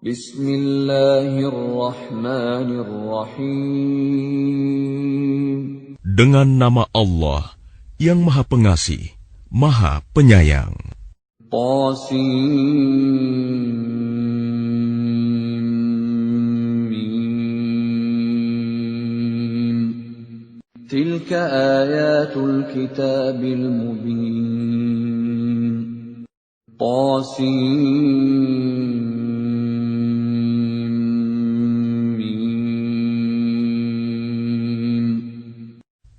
Bismillahirrahmanirrahim. Dengan nama Allah yang Maha Pengasih, Maha Penyayang. Qasim. Tilka ayatul kitabil mubin. Qasim.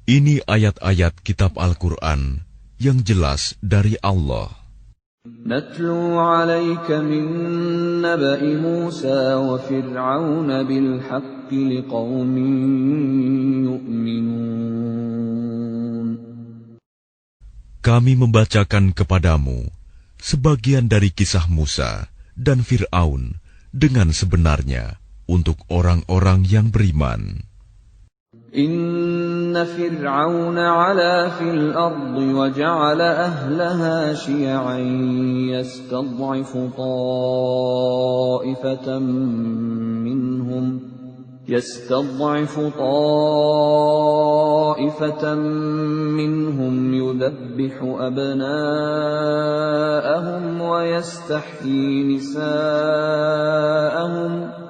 Ini ayat-ayat kitab Al-Quran yang jelas dari Allah. Natlu 'alaika min naba'i Musa wa Fir'aun bil haqqi liqaumin yu'minun. Kami membacakan kepadamu sebagian dari kisah Musa dan Fir'aun dengan sebenarnya untuk orang-orang yang beriman. Inna Fir'aun 'ala fil ardi wa ja'ala ahlaha syi'an yastad'ifu ta'ifatan minhum yudhabbihu abna'ahum wa yastahyi nisa'ahum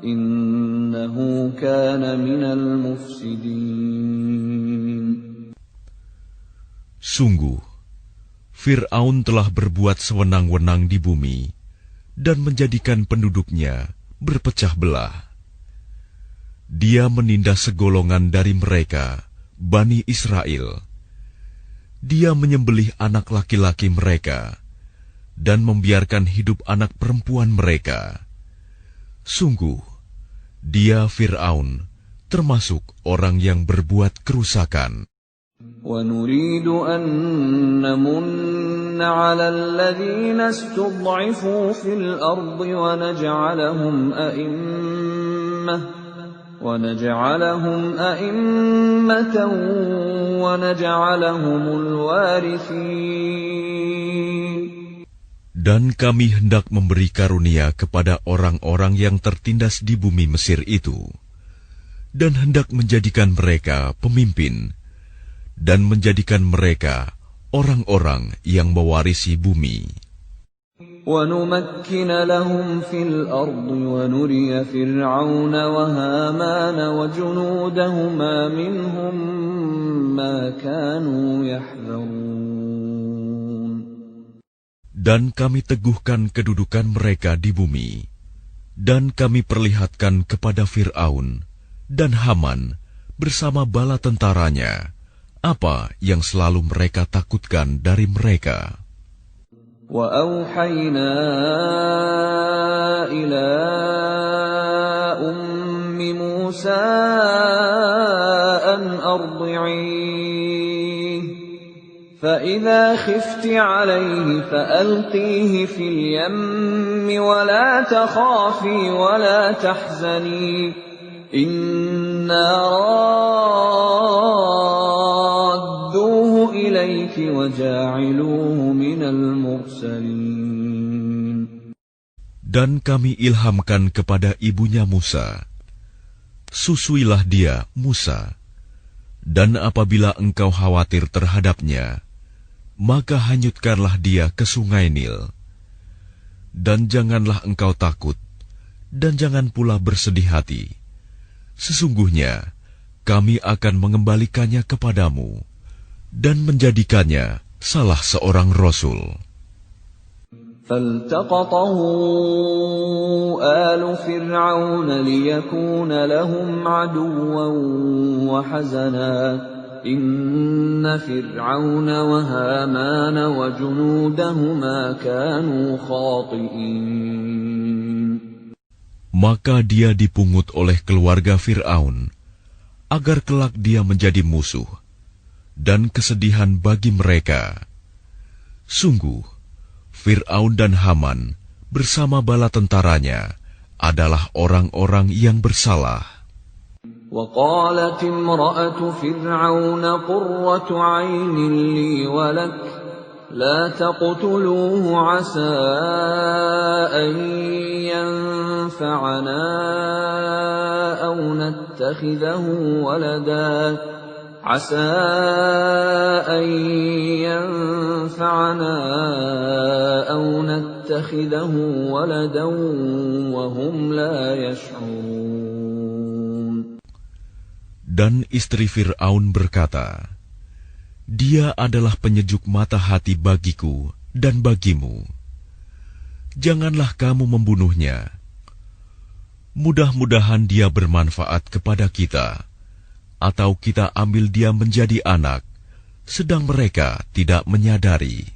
Innahu kana minal mufsidin. Sungguh, Fir'aun telah berbuat sewenang-wenang di bumi dan menjadikan penduduknya berpecah belah. Dia menindas segolongan dari mereka, Bani Israel. Dia menyembelih anak laki-laki mereka dan membiarkan hidup anak perempuan mereka. Sungguh, dia Fir'aun termasuk orang yang berbuat kerusakan. وَنُرِيدُ أَن نَّمُنَّ عَلَى الَّذِينَ اسْتُضْعِفُوا فِي الْأَرْضِ وَنَجْعَلَهُمْ أَئِمَّةً وَنَجْعَلَهُمُ الْوَارِثِينَ. Dan kami hendak memberi karunia kepada orang-orang yang tertindas di bumi Mesir itu, dan hendak menjadikan mereka pemimpin, dan menjadikan mereka orang-orang yang mewarisi bumi. وَنُمَكِّنَ لَهُمْ فِي الْأَرْضِ وَنُرِيَ فِرْعَوْنَ وَهَامَانَ وَجُنُودَهُمَا مِنْهُمْ مَا كَانُوا يَحْذَرُونَ. Dan kami teguhkan kedudukan mereka di bumi, dan kami perlihatkan kepada Fir'aun dan Haman bersama bala tentaranya apa yang selalu mereka takutkan dari mereka. وَأَوْحَيْنَا إِلَىٰ أُمِّ مُوسَىٰ أَنْ أَرْضِعِيهِ فَإِذَا خِفْتِ عَلَيْهِ فَأَلْقِيهِ فِي الْيَمِّ وَلَا تَخَافِي وَلَا تَحْزَنِي إِنَّا رَادُّوهُ إِلَيْكِ وَجَاعِلُوهُ مِنَ الْمُرْسَلِينَ. Dan kami ilhamkan kepada ibunya Musa, susuilah dia, Musa, dan apabila engkau khawatir terhadapnya, maka hanyutkanlah dia ke sungai Nil. Dan janganlah engkau takut, dan jangan pula bersedih hati. Sesungguhnya, kami akan mengembalikannya kepadamu, dan menjadikannya salah seorang Rasul. فَالْتَقَطَهُ آلُ فِرْعَوْنَ لِيَكُونَ لَهُمْ عَدُوًّا وَحَزَنًا إِنَّ فِرْعَوْنَ وَهَامَانَ وَجُنُودَهُمَا كَانُوا خَاطِئِينَ. Maka dia dipungut oleh keluarga Fir'aun, agar kelak dia menjadi musuh dan kesedihan bagi mereka. Sungguh, Fir'aun dan Haman bersama bala tentaranya adalah orang-orang yang bersalah. وَقَالَتِ امْرَأَةُ فِرْعَوْنَ قُرَّةُ عَيْنٍ لِّي وَلَكَ لَا تَقْتُلُوهُ عَسَىٰ أَن ينفعنا أو نتخذه ولدا عسى أن ينفعنا أو نتخذه ولدا وهم لا يشعرون. Dan istri Fir'aun berkata, Dia adalah penyejuk mata hati bagiku dan bagimu. Janganlah kamu membunuhnya. Mudah-mudahan dia bermanfaat kepada kita, atau kita ambil dia menjadi anak, sedang mereka tidak menyadari.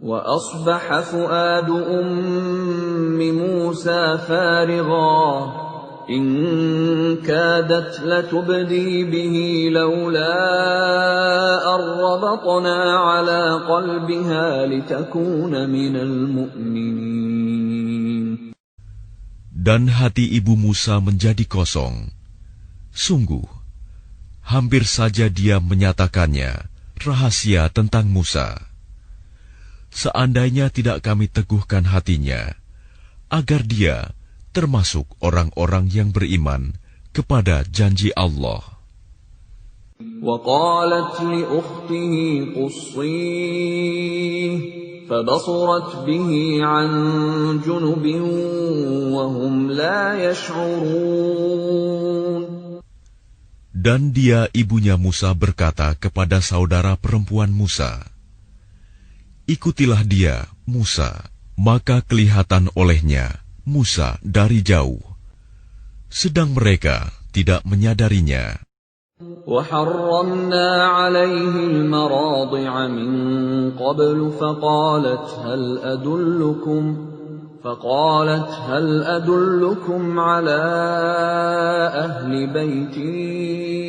وَأَصْبَحَ فُؤَادُ أُمِّ مُوسَى فَارِغًا إِنْ كَادَتْ لَتُبْدِي بِهِ لَوْلَا أَنْ رَبَطْنَا عَلَى قَلْبِهَا لِتَكُونَ مِنَ الْمُؤْمِنِينَ. Dan hati ibu Musa menjadi kosong. Sungguh, hampir saja dia menyatakannya rahasia tentang Musa. Seandainya tidak kami teguhkan hatinya, agar dia termasuk orang-orang yang beriman kepada janji Allah. وَقَالَتْ لِأُخْتِهِ قُصِّيهِ فَبَصُرَتْ بِهِ عَنْ جُنُبٍ وَهُمْ لَا يَشْعُرُونَ. Dan dia ibunya Musa berkata kepada saudara perempuan Musa, Ikutilah dia, Musa. Maka kelihatan olehnya Musa dari jauh, sedang mereka tidak menyadarinya. وَحَرَّمْنَا عَلَيْهِ الْمَرَاضِعَ مِنْ قَبْلُ فقالت هل أدلكم على أهل بيت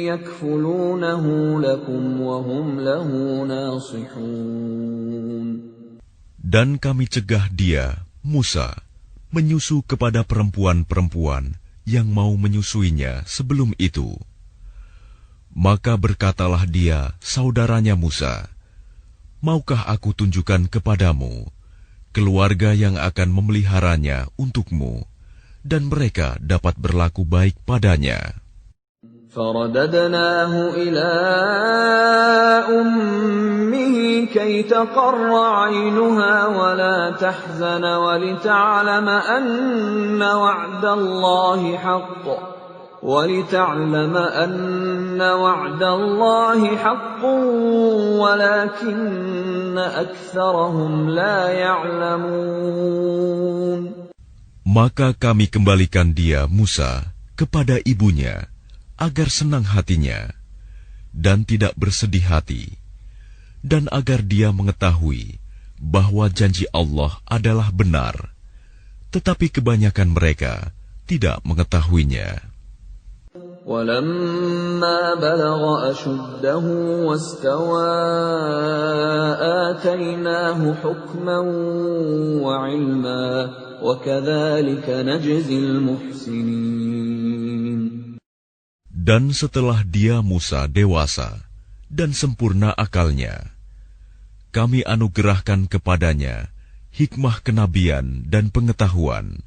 يكفلونه لكم وهم له ناصحون. Dan kami cegah dia, Musa, menyusu kepada perempuan-perempuan yang mau menyusuinya sebelum itu. Maka berkatalah dia, saudaranya Musa, Maukah aku tunjukkan kepadamu keluarga yang akan memeliharanya untukmu, dan mereka dapat berlaku baik padanya. فَرَدَدْنَاهُ إِلَىٰ أُمِّهِ كَيْ تَقَرَّ عَيْنُهَا وَلَا تَحْزَنَ وَلِتَعْلَمَ أَنَّ وَعْدَ اللَّهِ حَقٌّ وَلَكِنَّ أَكْثَرَهُمْ لَا يَعْلَمُونَ. Maka kami kembalikan dia, Musa, kepada ibunya, agar senang hatinya, dan tidak bersedih hati, dan agar dia mengetahui bahwa janji Allah adalah benar, tetapi kebanyakan mereka tidak mengetahuinya. وَلَمَّا بَلَغَ أَشُدَّهُ وَاسْتَوَى آتَيْنَاهُ حُكْمًا وَعِلْمًا وَكَذَلِكَ نَجْزِي الْمُحْسِنِينَ. Dan setelah dia Musa dewasa dan sempurna akalnya, kami anugerahkan kepadanya hikmah kenabian dan pengetahuan.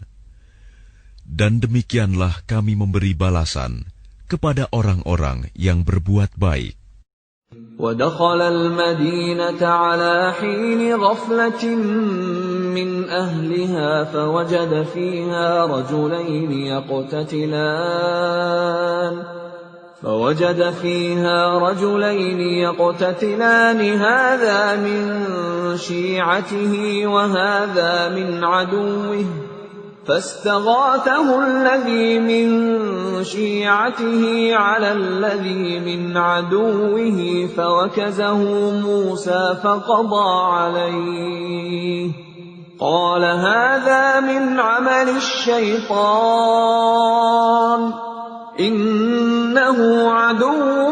Dan demikianlah kami memberi balasan kepada orang-orang yang berbuat baik. وَدَخَلَ الْمَدِينَةَ عَلَى حِينِ غَفْلَةٍ مِّنْ أَهْلِهَا فَوَجَدَ فيها رجلين يقتتلان هذا من شيعته وهذا من عدوه فاستغاثه الذي من شيعته على الذي من عدوه فوكزه موسى فقضى عليه قال هذا من عمل الشيطان إنه عدو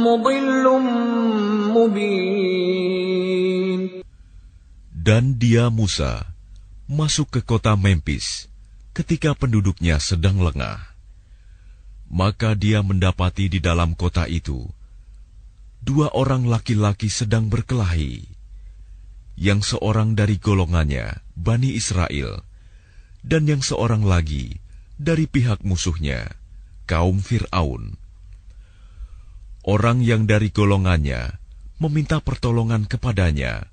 مضل مبين. Dan dia Musa masuk ke kota Memphis ketika penduduknya sedang lengah. Maka dia mendapati di dalam kota itu 2 orang laki-laki sedang berkelahi, yang seorang dari golongannya, Bani Israel, dan yang seorang lagi dari pihak musuhnya, kaum Fir'aun. Orang yang dari golongannya meminta pertolongan kepadanya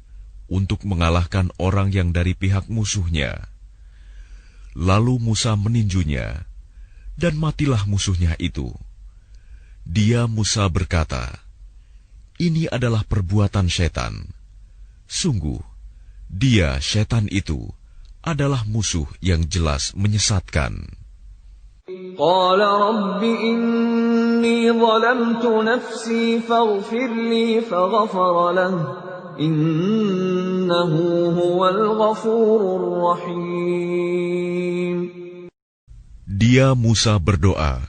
untuk mengalahkan orang yang dari pihak musuhnya. Lalu Musa meninjunya, dan matilah musuhnya itu. Dia Musa berkata, "Ini adalah perbuatan setan. Sungguh, dia setan itu adalah musuh yang jelas menyesatkan." قال رب إني ظلمت نفسي فاغفر لي فغفر له إنه هو الغفور الرحيم. Dia Musa berdoa,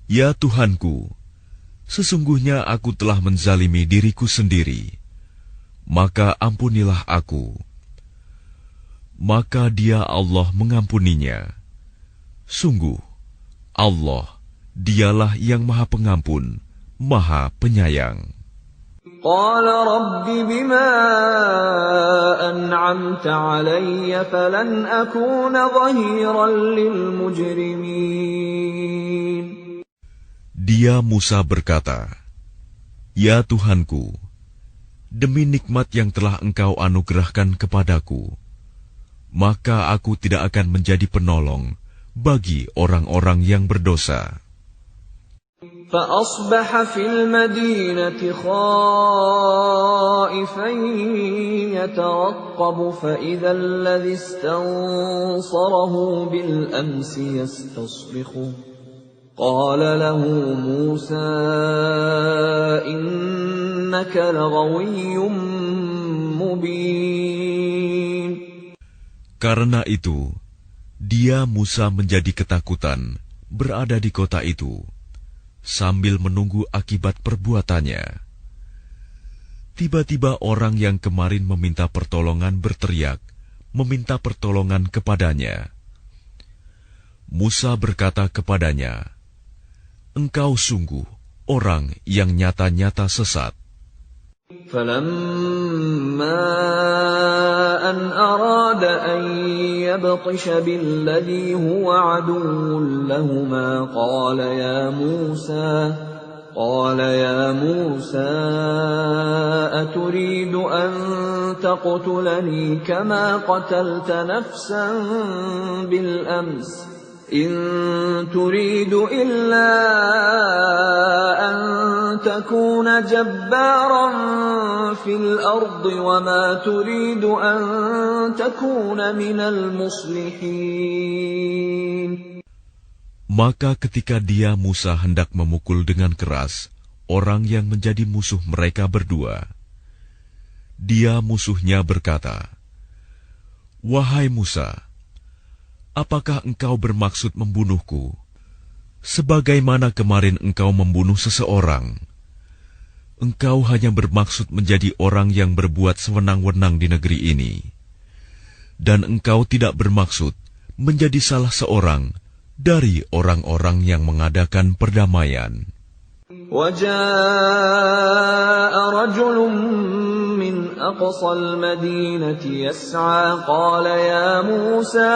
"Ya Tuhanku, sesungguhnya aku telah menzalimi diriku sendiri, maka ampunilah aku." Maka dia Allah mengampuninya. Sungguh, Allah, dialah yang Maha Pengampun, Maha Penyayang. قال رب بما أنعمت علي فلن أكون ظهيرا للمجرمين. Dia Musa berkata, "Ya Tuhanku, demi nikmat yang telah Engkau anugerahkan kepadaku, maka aku tidak akan menjadi penolong bagi orang-orang yang berdosa." فأصبح في المدينة خائفا يترقب فإذا الذي استنصره بالأمس يستصرخه قال له موسى إنك لغوي مبين. Karena itu, dia Musa menjadi ketakutan berada di kota itu, sambil menunggu akibat perbuatannya. Tiba-tiba orang yang kemarin meminta pertolongan berteriak, meminta pertolongan kepadanya. Musa berkata kepadanya, "Engkau sungguh orang yang nyata-nyata sesat." فلما أن أراد أن يبطش بالذي هو عدو لهما قال يا موسى أتريد أن تقتلني كما قتلت نفسا بالأمس إن تريد إلا أن تكون جبارا في الأرض وما تريد أن تكون من المصلحين. Maka ketika dia Musa hendak memukul dengan keras orang yang menjadi musuh mereka berdua, dia musuhnya berkata, "Wahai Musa, apakah engkau bermaksud membunuhku, sebagaimana kemarin engkau membunuh seseorang? Engkau hanya bermaksud menjadi orang yang berbuat sewenang-wenang di negeri ini, dan engkau tidak bermaksud menjadi salah seorang dari orang-orang yang mengadakan perdamaian." وجاء رجل من أقصى المدينة يسعى قال يا موسى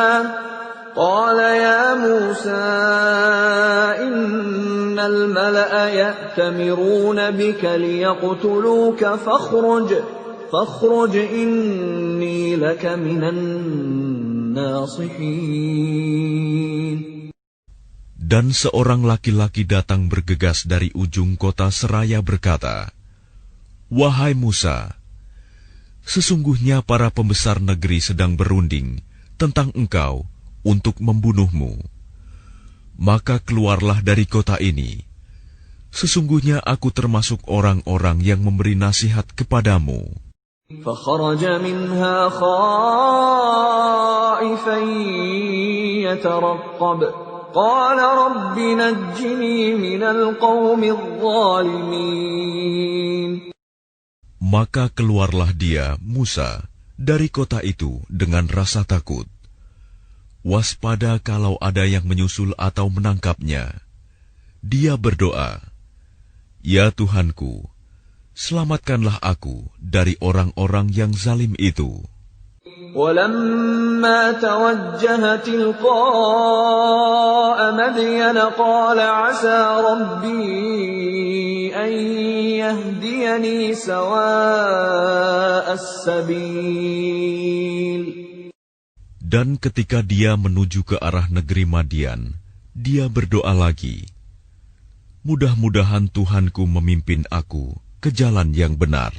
إن الملأ يأتمرون بك ليقتلوك فاخرج إني لك من الناصحين. Dan seorang laki-laki datang bergegas dari ujung kota seraya berkata, "Wahai Musa, sesungguhnya para pembesar negeri sedang berunding tentang engkau untuk membunuhmu. Maka keluarlah dari kota ini. Sesungguhnya aku termasuk orang-orang yang memberi nasihat kepadamu." فخرج منها خائفا يترقب قال رب نجني من القوم الظالمين. Maka keluarlah dia, Musa, dari kota itu dengan rasa takut. Waspada kalau ada yang menyusul atau menangkapnya. Dia berdoa, "Ya Tuhanku, selamatkanlah aku dari orang-orang yang zalim itu." ولما توجه تلقاء مدين قال عسى ربي أن يهديني سواء السبيل. Dan ketika dia menuju ke arah negeri Madian, dia berdoa lagi, mudah-mudahan Tuhanku memimpin aku ke jalan yang benar.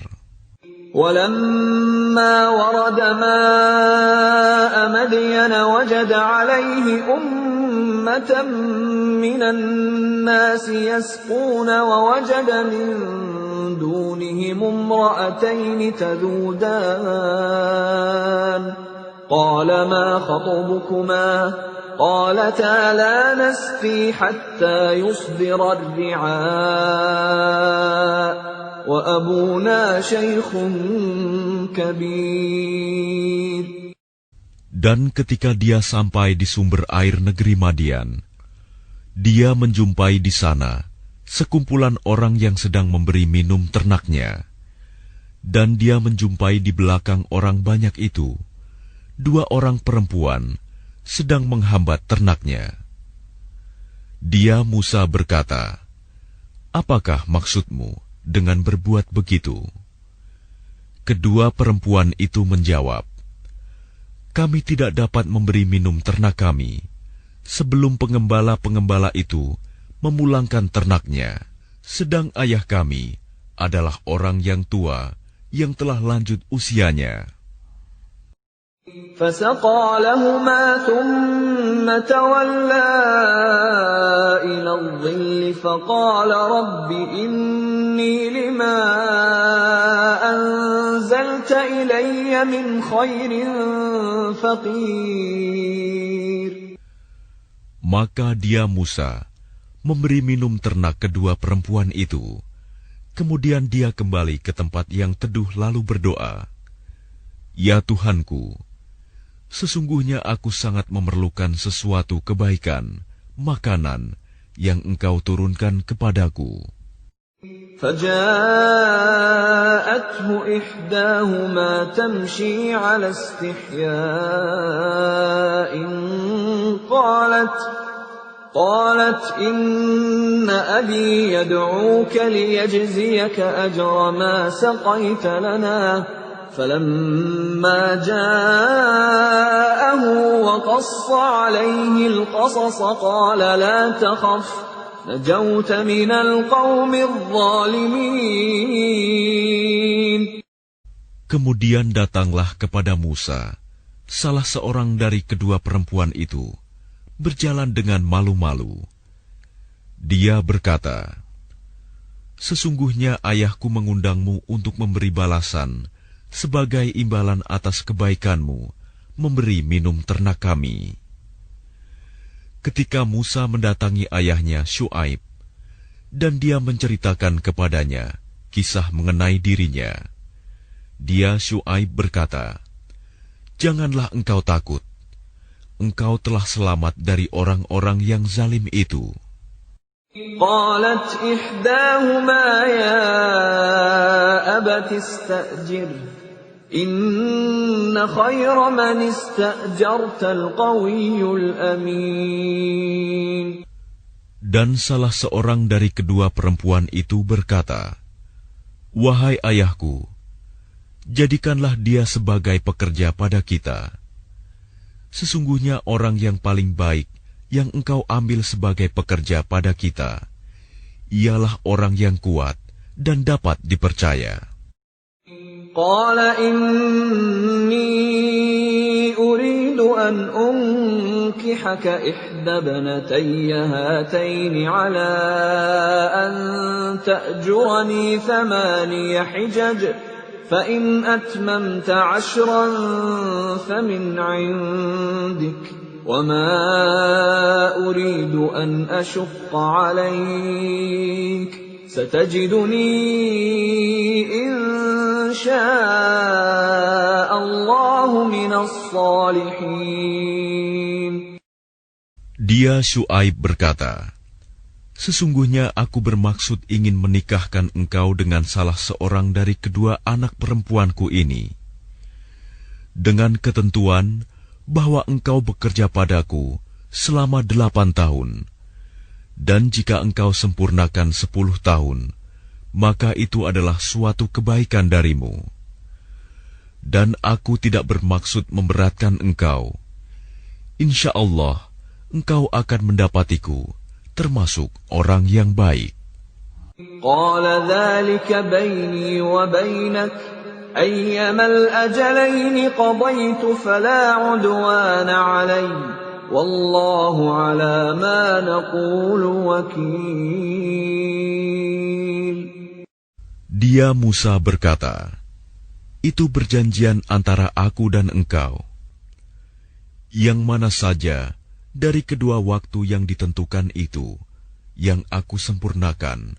ولما ورد ماء مدين وجد عليه أمة من الناس يسقون ووجد من دونهم امرأتين تذودان قال ما خطبكما قالتا لا نسقي حتى يصدر الرعاء وأبونا شيخ كبير. Dan ketika dia sampai di sumber air negeri Madian, dia menjumpai di sana sekumpulan orang yang sedang memberi minum ternaknya. Dan dia menjumpai di belakang orang banyak itu 2 orang perempuan sedang menghambat ternaknya. Dia Musa berkata, "Apakah maksudmu dengan berbuat begitu?" Kedua perempuan itu menjawab, "Kami tidak dapat memberi minum ternak kami sebelum pengembala-pengembala itu memulangkan ternaknya, sedang ayah kami adalah orang yang tua yang telah lanjut usianya." فسقى لهما ثم تولى إلى الظل فقال رب إني لما أنزلت إلي من خير فقير. Maka dia Musa memberi minum ternak kedua perempuan itu. Kemudian dia kembali ke tempat yang teduh lalu berdoa, "Ya Tuhanku, sesungguhnya aku sangat memerlukan sesuatu kebaikan, makanan yang Engkau turunkan kepadaku." فجاءته إحداهما تمشي على استحياء قالت إن أبي يدعوك ليجزيك أجر ما سقيت لنا. فلما جاءه وقص عليه القصص قال لا تخف نجوت من القوم الظالمين. Kemudian datanglah kepada Musa salah seorang dari kedua perempuan itu, berjalan dengan malu-malu. Dia berkata, "Sesungguhnya ayahku mengundangmu untuk memberi balasan sebagai imbalan atas kebaikanmu memberi minum ternak kami." Ketika Musa mendatangi ayahnya Syuaib, dan dia menceritakan kepadanya kisah mengenai dirinya, dia Syuaib berkata, "Janganlah engkau takut, engkau telah selamat dari orang-orang yang zalim itu." قالت إحداهما يا أبت استأجره إن خير من استأجرت القوي الأمين. Dan salah seorang dari kedua perempuan itu berkata, "Wahai ayahku, jadikanlah dia sebagai pekerja pada kita. Sesungguhnya orang yang paling baik yang engkau ambil sebagai pekerja pada kita, ialah orang yang kuat dan dapat dipercaya." قال إني أريد أن أنكحك إحدى ابنتي هاتين على أن تأجرني 8 حجج فإن أتممت 10 فمن عندك وما أريد أن أشق عليك ستجدني إن شاء الله من الصالحين. Dia Syuaib berkata, "Sesungguhnya aku bermaksud ingin menikahkan engkau dengan salah seorang dari kedua anak perempuanku ini. dengan ketentuan bahwa engkau bekerja padaku selama 8 tahun, dan jika engkau sempurnakan 10 tahun, maka itu adalah suatu kebaikan darimu. Dan aku tidak bermaksud memberatkan engkau. Insya Allah, engkau akan mendapatiku termasuk orang yang baik. Qala dzalika baini wa bainak ayyama al-ajalaini qadaytu fala 'udwana 'alayya wallahu 'ala ma naqulu wakil. Dia Musa berkata, itu perjanjian antara aku dan engkau. Yang mana saja dari kedua waktu yang ditentukan itu yang aku sempurnakan,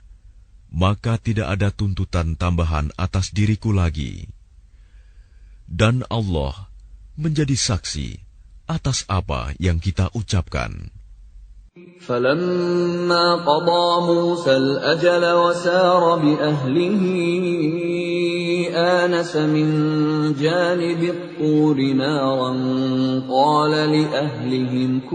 maka tidak ada tuntutan tambahan atas diriku lagi. Dan Allah menjadi saksi atas apa yang kita ucapkan. فَلَمَّا قَضَى مُوسَى الْأَجَلَ وَسَارَ بِأَهْلِهِ آنَسَ مِنْ جَانِبِ الطُّورِ نَارًا قَالَ لِأَهْلِهِمْ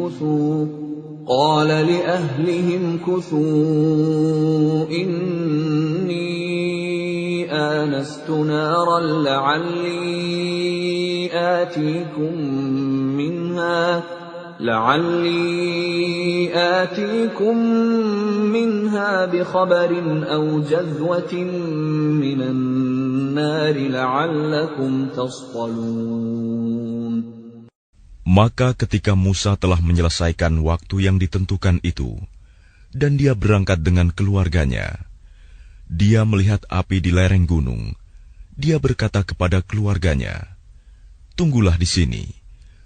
كُثُوا إِنِّي آنَسْتُ نَارًا لعلي آتيكم منها بخبر أو جذوة من النار لعلكم تصطلون. Maka ketika Musa telah menyelesaikan waktu yang ditentukan itu, dan dia berangkat dengan keluarganya, dia melihat api di lereng gunung. Dia berkata kepada keluarganya, "Tunggulah di sini.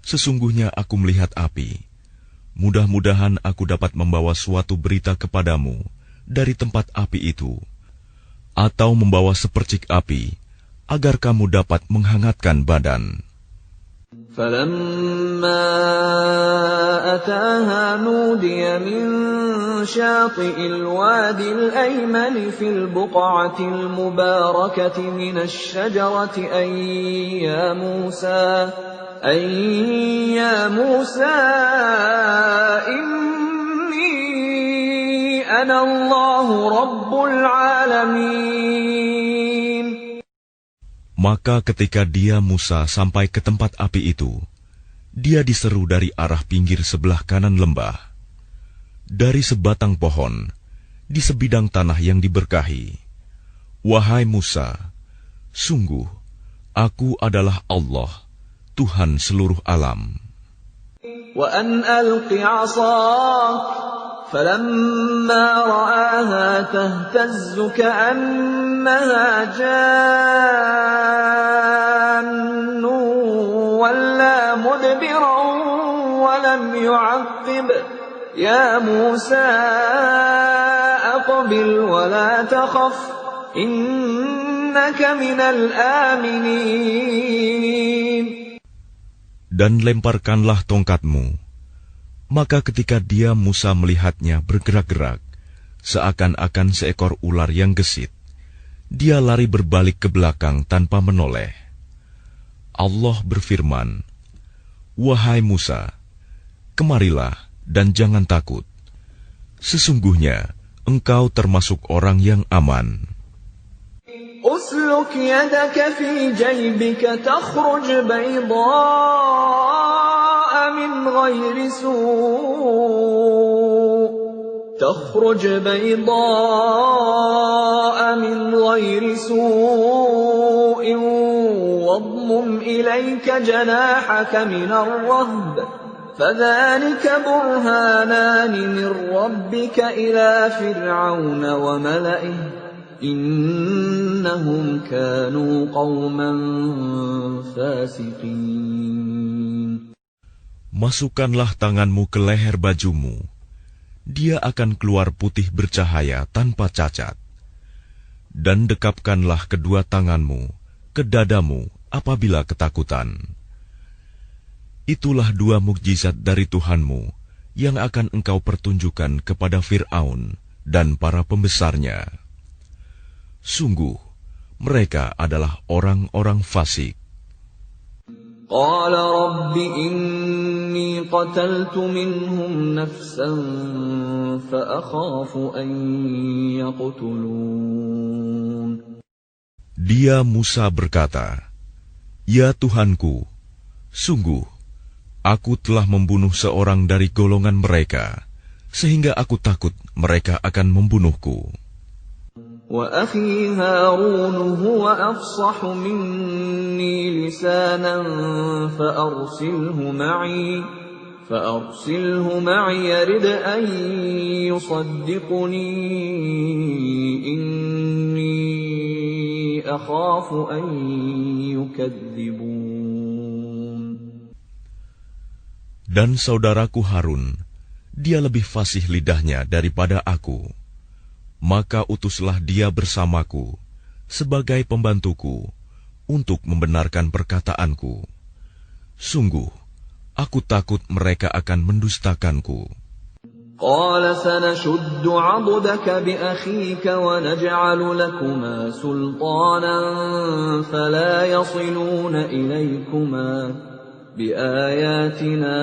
Sesungguhnya aku melihat api. Mudah-mudahan aku dapat membawa suatu berita kepadamu dari tempat api itu, atau membawa sepercik api, agar kamu dapat menghangatkan badan." فَلَمَّا أَتَاهَا نُودِيَ مِن شَاطِئِ الْوَادِ الْأَيْمَنِ فِي الْبُقْعَةِ الْمُبَارَكَةِ مِنَ الشَّجَرَةِ أَن يَا مُوسَى إِنِّي أَنَا اللَّهُ رَبُّ الْعَالَمِينَ. Maka ketika dia Musa sampai ke tempat api itu, dia diseru dari arah pinggir sebelah kanan lembah, dari sebatang pohon, di sebidang tanah yang diberkahi. "Wahai Musa, sungguh, aku adalah Allah, Tuhan seluruh alam. وَأَنْ أَلْقِ عَصَاكَ فَلَمَّا رَآهَا تَهْتَزُّ كَأَنَّهَا جَانٌّ وَلَّىٰ مُدْبِرًا وَلَمْ يُعَقِّبْ يَا مُوسَىٰ أَقْبِلْ وَلَا تَخَفْ إِنَّكَ مِنَ الْآمِنِينَ. Dan lemparkanlah tongkatmu." Maka ketika dia Musa melihatnya bergerak-gerak, seakan-akan seekor ular yang gesit, dia lari berbalik ke belakang tanpa menoleh. Allah berfirman, "Wahai Musa, kemarilah dan jangan takut. Sesungguhnya engkau termasuk orang yang aman." أسلك يدك في جيبك تخرج بيضاء من غير سوء واضمم إليك جناحك من الرهب فذلك برهانان من ربك إلى فرعون وملئه إنهم كانوا قوما فاسقين. Masukkanlah tanganmu ke leher bajumu, dia akan keluar putih bercahaya tanpa cacat. Dan dekapkanlah kedua tanganmu ke dadamu apabila ketakutan. Itulah dua mukjizat dari Tuhanmu yang akan engkau pertunjukkan kepada Fir'aun dan para pembesarnya. Sungguh, mereka adalah orang-orang fasik. قال رب إني قتلت منهم نفسا فأخاف أن يقتلون. Dia Musa berkata, "Ya Tuhanku, sungguh, aku telah membunuh seorang dari golongan mereka, sehingga aku takut mereka akan membunuhku." وأخي هارون هو أفصح مني لسانا فأرسله معي يرد أن يصدقني إني أخاف أن يكذبون. Dan saudaraku Harun, dia lebih fasih lidahnya daripada aku. Maka utuslah dia bersamaku sebagai pembantuku untuk membenarkan perkataanku. Sungguh, aku takut mereka akan mendustakanku. قال سنشد عضدك بأخيك ونجعل لكما سلطانا فلا يصلون إليكما بآياتنا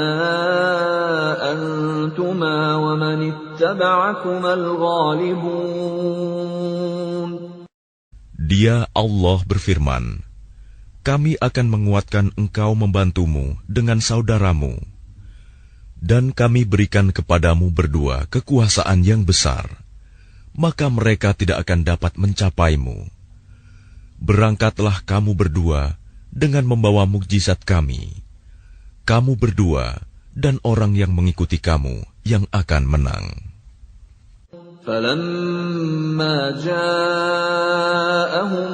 أنتما ومن اتبعكما الغالبون. Dia Allah berfirman, kami akan menguatkan engkau membantumu dengan saudaramu, dan kami berikan kepadamu berdua kekuasaan yang besar, maka mereka tidak akan dapat mencapaimu. Berangkatlah kamu berdua dengan membawa mukjizat kami. Kamu berdua dan orang yang mengikuti kamu yang akan menang. فَلَمَّا جَاءَهُم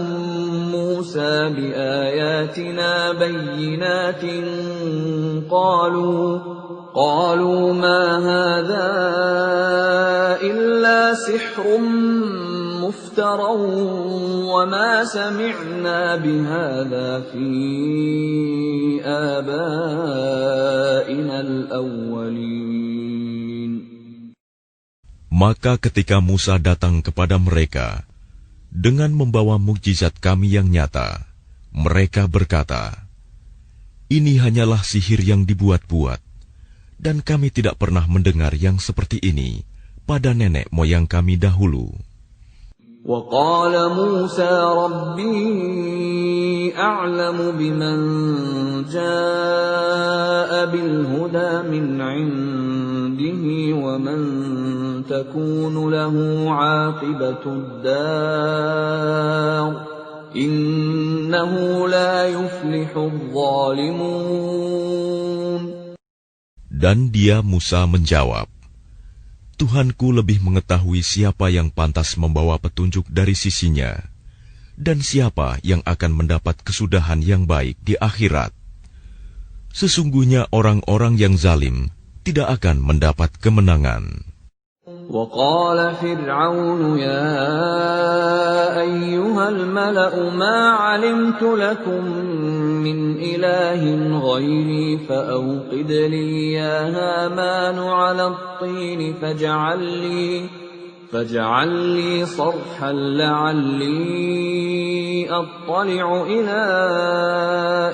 مُوسَى بِآيَاتِنَا بَيِّنَاتٍ قَالُوا مَا هَذَا إِلَّا سِحْرٌ مُفْتَرًى وَمَا سَمِعْنَا بِهَذَا فِي آبَائِنَا الْأَوَّلِينَ. Maka ketika Musa datang kepada mereka dengan membawa mukjizat kami yang nyata, mereka berkata, "Ini hanyalah sihir yang dibuat-buat, dan kami tidak pernah mendengar yang seperti ini pada nenek moyang kami dahulu." وَقَالَ مُوسَى رَبِّي أَعْلَمُ بِمَنْ جَاءَ بِالْهُدَى مِنْ عِنْدِهِ وَمَنْ تَكُونُ لَهُ عَاقِبَةُ الدَّارِ إِنَّهُ لَا يُفْلِحُ الظَّالِمُونَ. Dan dia Musa menjawab, Tuhanku lebih mengetahui siapa yang pantas membawa petunjuk dari sisinya, dan siapa yang akan mendapat kesudahan yang baik di akhirat. Sesungguhnya orang-orang yang zalim tidak akan mendapat kemenangan. وَقَالَ فِرْعَوْنُ يَا أَيُّهَا الْمَلَأُ مَا عَلِمْتُ لَكُمْ مِنْ إِلَٰهٍ غَيْرِي فَأَوْقِدْ لِي يَا هَامَانُ عَلَى الطِّينِ فَاجْعَل لِّي صَرْحًا لَّعَلِّي أَطَّلِعُ إِلَىٰ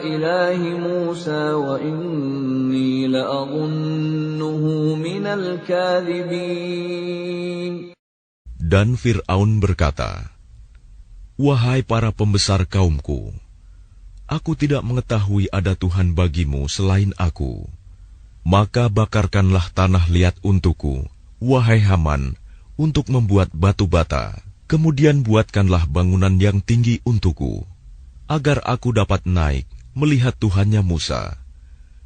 إِلَٰهِ مُوسَىٰ وَإِنِّي لَأَظُنُّهُ مِنَ الْكَاذِبِينَ. Dan Fir'aun berkata, "Wahai para pembesar kaumku, aku tidak mengetahui ada Tuhan bagimu selain aku. Maka bakarkanlah tanah liat untukku, wahai Haman, untuk membuat batu bata. Kemudian buatkanlah bangunan yang tinggi untukku, agar aku dapat naik melihat Tuhannya Musa.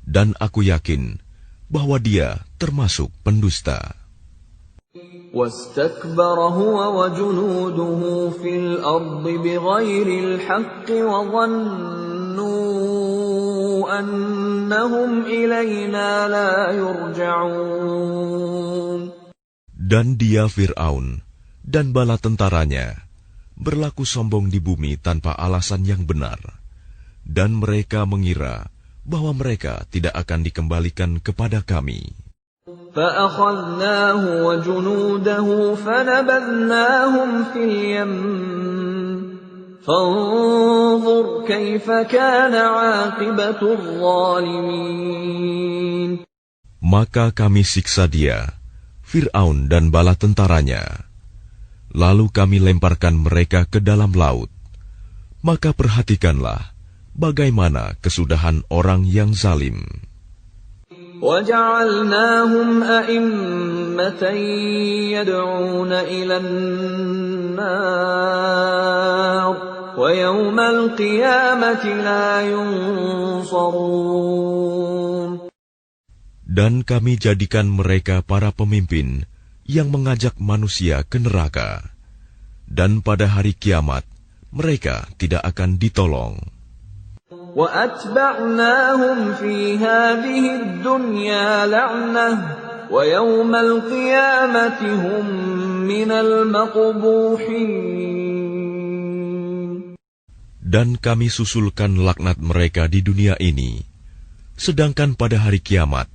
Dan aku yakin bahwa dia termasuk pendusta." وَاسْتَكْبَرَ هُوَ وَجُنُودُهُ فِي الْأَرْضِ بِغَيْرِ الْحَقِّ وَظَنُّوا أَنَّهُمْ إِلَيْنَا لَا يُرْجَعُونَ. Dan dia Fir'aun dan bala tentaranya berlaku sombong di bumi tanpa alasan yang benar, dan mereka mengira bahwa mereka tidak akan dikembalikan kepada kami. فَأَخَذْنَاهُ وَجُنُودَهُ فَنَبَذْنَاهُمْ فِي الْيَمِّ فانظر كيف كان عاقبة الظالمين. Maka kami siksa dia, Fir'aun dan bala tentaranya. Lalu kami lemparkan mereka ke dalam laut. Maka perhatikanlah bagaimana kesudahan orang yang zalim. وَجَعَلْنَاهُمْ أَئِمَّةً يَدْعُونَ إِلَى النَّارِ وَيَوْمَ الْقِيَامَةِ لَا يُنصَرُونَ. Dan kami jadikan mereka para pemimpin yang mengajak manusia ke neraka. Dan pada hari kiamat, mereka tidak akan ditolong. وَأَتْبَعْنَاهُمْ فِي هَذِهِ الدُّنْيَا لَعْنَةً وَيَوْمَ الْقِيَامَةِ هُمْ مِنَ الْمَقْبُوحِينَ. Dan kami susulkan laknat mereka di dunia ini, sedangkan pada hari kiamat,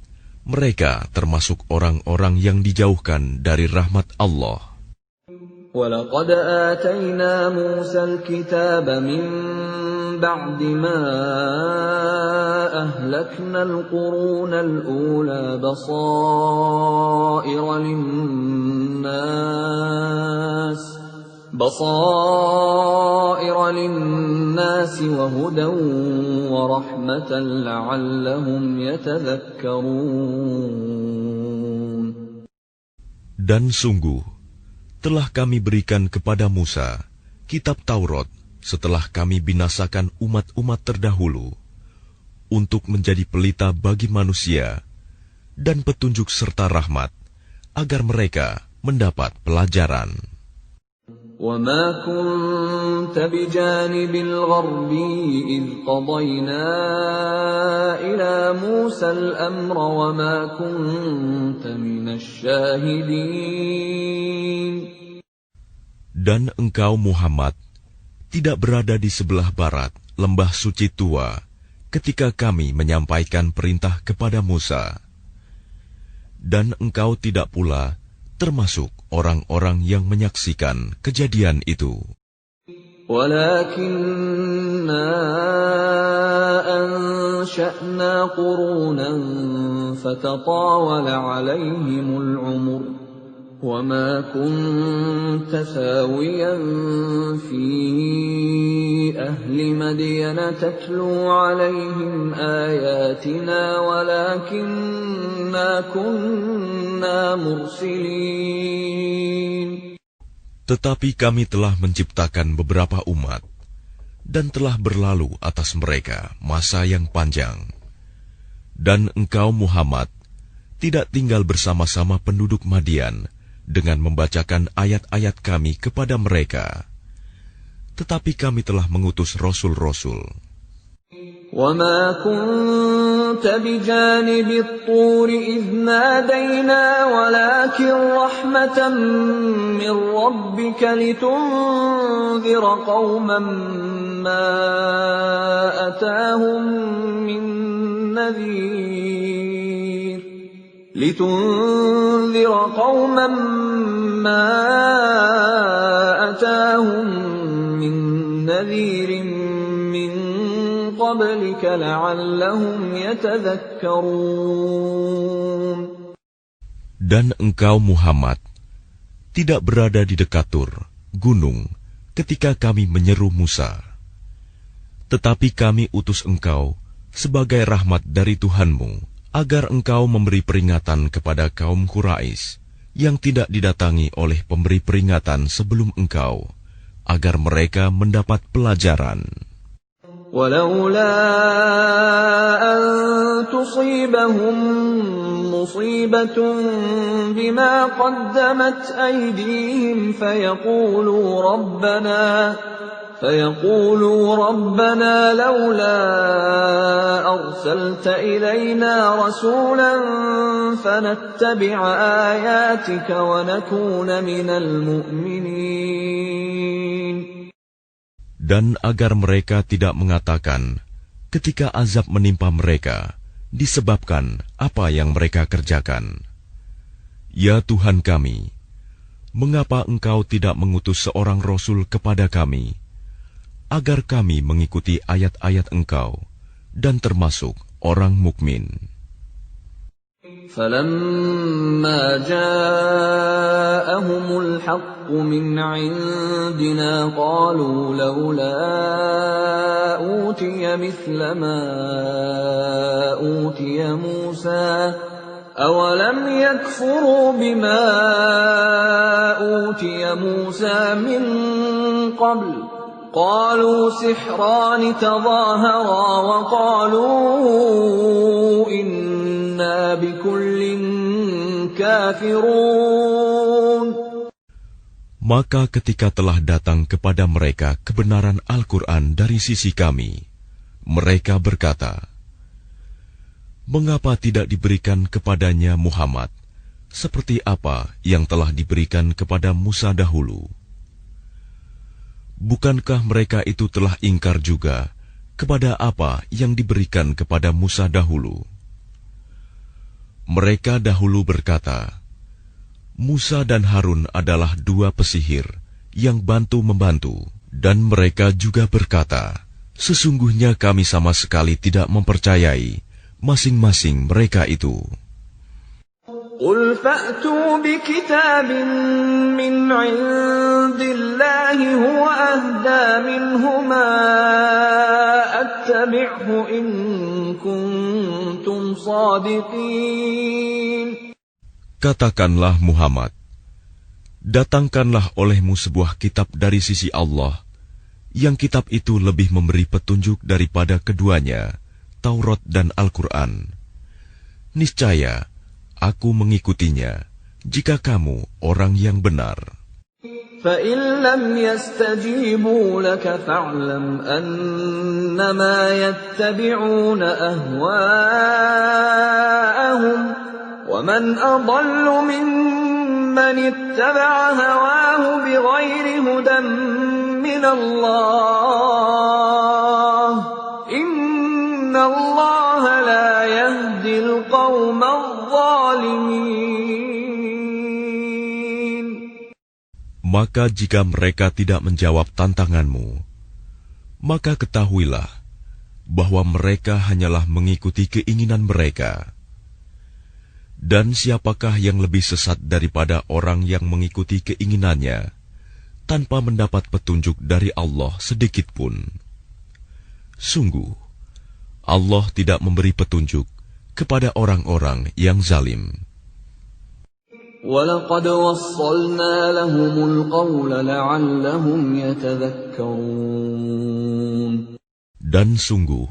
mereka termasuk orang-orang yang dijauhkan dari rahmat Allah. وَلَقَدْ آتَيْنَا مُوسَى الْكِتَابَ مِنْ بَعْدِ مَا أَهْلَكْنَا الْقُرُونَ الْأُولَى بَصَائِرَ لِلنَّاسِ وَهُدًى وَرَحْمَةً لَعَلَّهُمْ يَتَذَكَّرُونَ. Dan sungguh, telah kami berikan kepada Musa kitab Taurat setelah kami binasakan umat-umat terdahulu, untuk menjadi pelita bagi manusia dan petunjuk serta rahmat, agar mereka mendapat pelajaran. وَمَا كُنْتَ بِجَانِبِ الْغَرْبِيِّ إِذْ قَضَيْنَا إِلَى مُوسَى الْأَمْرَ وَمَا كُنْتَ مِنَ الشَّاهِدِينَ. Dan engkau Muhammad tidak berada di sebelah barat lembah suci tua ketika kami menyampaikan perintah kepada Musa. Dan engkau tidak pula termasuk orang-orang yang menyaksikan kejadian itu. وَلَكِنَّا أَنشَأْنَا قُرُونًا فَتَطَاوَلَ عَلَيْهِمُ الْعُمُرُ وَمَا كُنْتَ ثَاوِيًا فِي أَهْلِ مَدْيَنَ تَتْلُو عَلَيْهِمْ آيَاتِنَا وَلَكِنَّا كُنَّا مُرْسِلِينَ. Tetapi kami telah menciptakan beberapa umat, dan telah berlalu atas mereka masa yang panjang. Dan engkau Muhammad tidak tinggal bersama-sama penduduk Madian dengan membacakan ayat-ayat kami kepada mereka. Tetapi kami telah mengutus rasul-rasul. وَمَا كُنْتَ بِجَانِبِ الطُّورِ إِذْ نَادَيْنَا وَلَكِنْ رَحْمَةً مِّن رَّبِّكَ لِتُنذِرَ قَوْمًا مَّا أَتَاهُم مِّن نَّذِيرٍ مِّن قَبْلِكَ لَعَلَّهُمْ يَتَذَكَّرُونَ. Dan engkau Muhammad tidak berada di dekat Tur, gunung, ketika kami menyeru Musa. Tetapi kami utus engkau sebagai rahmat dari Tuhanmu, agar engkau memberi peringatan kepada kaum Quraisy yang tidak didatangi oleh pemberi peringatan sebelum engkau, agar mereka mendapat pelajaran. وَلَوْلَا أَن تُصِيبَهُم مُّصِيبَةٌ بِمَا قَدَّمَتْ أَيْدِيهِمْ فَيَقُولُوا رَبَّنَا لَوْلَا أَرْسَلْتَ إِلَيْنَا رَسُولًا فَنَتَّبِعَ آيَاتِكَ وَنَكُونَ مِنَ الْمُؤْمِنِينَ. Dan agar mereka tidak mengatakan ketika azab menimpa mereka disebabkan apa yang mereka kerjakan, "Ya Tuhan kami, mengapa Engkau tidak mengutus seorang Rasul kepada kami, agar kami mengikuti ayat-ayat Engkau dan termasuk orang mukmin. فَلَمَّا جَاءَهُمُ الْحَقُّ مِنْ عِنْدِنَا قَالُوا لَوْلَا أُوتِيَ مِثْلَ مَا أُوتِيَ مُوسَى أَوَلَمْ يَكْفُرُوا بِمَا أُوتِيَ مُوسَى مِنْ قَبْلُ قَالُوا سِحْرَانِ تَظَاهَرَا وَقَالُوا إِنَّا بِكُلٍّ كَافِرُونَ. Maka ketika telah datang kepada mereka kebenaran Al-Quran dari sisi kami, mereka berkata, mengapa tidak diberikan kepadanya Muhammad seperti apa yang telah diberikan kepada Musa dahulu? Bukankah mereka itu telah ingkar juga kepada apa yang diberikan kepada Musa dahulu? Mereka dahulu berkata, Musa dan Harun adalah dua pesihir yang bantu-membantu, dan mereka juga berkata, sesungguhnya kami sama sekali tidak mempercayai masing-masing mereka itu. قُلْ فَأْتُوا بِكِتَابٍ مِّنْ عِندِ اللَّهِ هُوَ أَهْدَىٰ مِنْهُمَا أَتَّبِعْهُ إِن كُنتُمْ صَادِقِينَ. Katakanlah Muhammad, datangkanlah olehmu sebuah kitab dari sisi Allah, yang kitab itu lebih memberi petunjuk daripada keduanya, Taurat dan Al-Quran. Niscaya aku mengikutinya, jika kamu orang yang benar. فَإِن لَّمْ يَسْتَجِيبُوا لَكَ فَاعْلَمْ أَنَّمَا يَتَّبِعُونَ أَهْوَاءَهُمْ وَمَنْ أَضَلُّ مِمَّنِ اتَّبَعَ هَوَاهُ بِغَيْرِ هُدًى مِّنَ اللَّهِ إِنَّ اللَّهَ لَا يَهْدِي الْقَوْمَ الظَّالِمِينَ. Maka jika mereka tidak menjawab tantanganmu, maka ketahuilah bahwa mereka hanyalah mengikuti keinginan mereka. Dan siapakah yang lebih sesat daripada orang yang mengikuti keinginannya tanpa mendapat petunjuk dari Allah sedikit pun? Sungguh, Allah tidak memberi petunjuk kepada orang-orang yang zalim. وَلَقَدْ وَصَّلْنَا لَهُمُ الْقَوْلَ لَعَلَّهُمْ يَتَذَكَّرُونَ. Dan sungguh,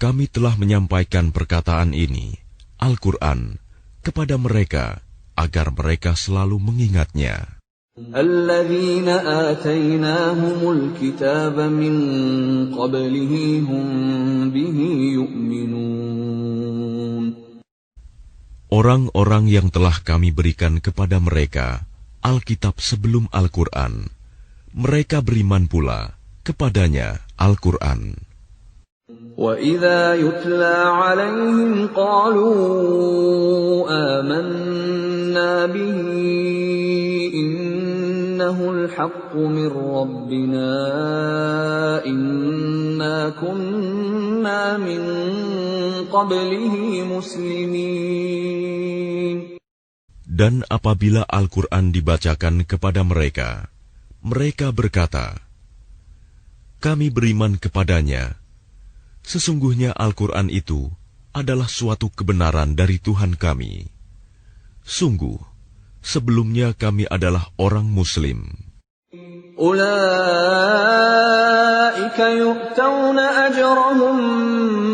kami telah menyampaikan perkataan ini, Al-Quran, kepada mereka, agar mereka selalu mengingatnya. الَّذِينَ آتَيْنَاهُمُ الْكِتَابَ مِنْ قَبْلِهِ هُمْ بِهِ يُؤْمِنُونَ. Orang-orang yang telah kami berikan kepada mereka Alkitab sebelum Al-Quran, mereka beriman pula kepadanya Al-Quran. وَإِذَا يُتْلَى عَلَيْهِمْ قَالُوا آمَنَّا بِهِ إِنَّهُ الْحَقُّ مِنْ رَبِّنَا إِنَّا كُنَّا مِنْ قَبْلِهِ مُسْلِمِينَ. Dan apabila Al-Quran dibacakan kepada mereka, mereka berkata, kami beriman kepadanya. Sesungguhnya Al-Quran itu adalah suatu kebenaran dari Tuhan kami. Sungguh, sebelumnya kami adalah orang Muslim. أُولَئِكَ يُؤْتَوْنَ أَجْرَهُمْ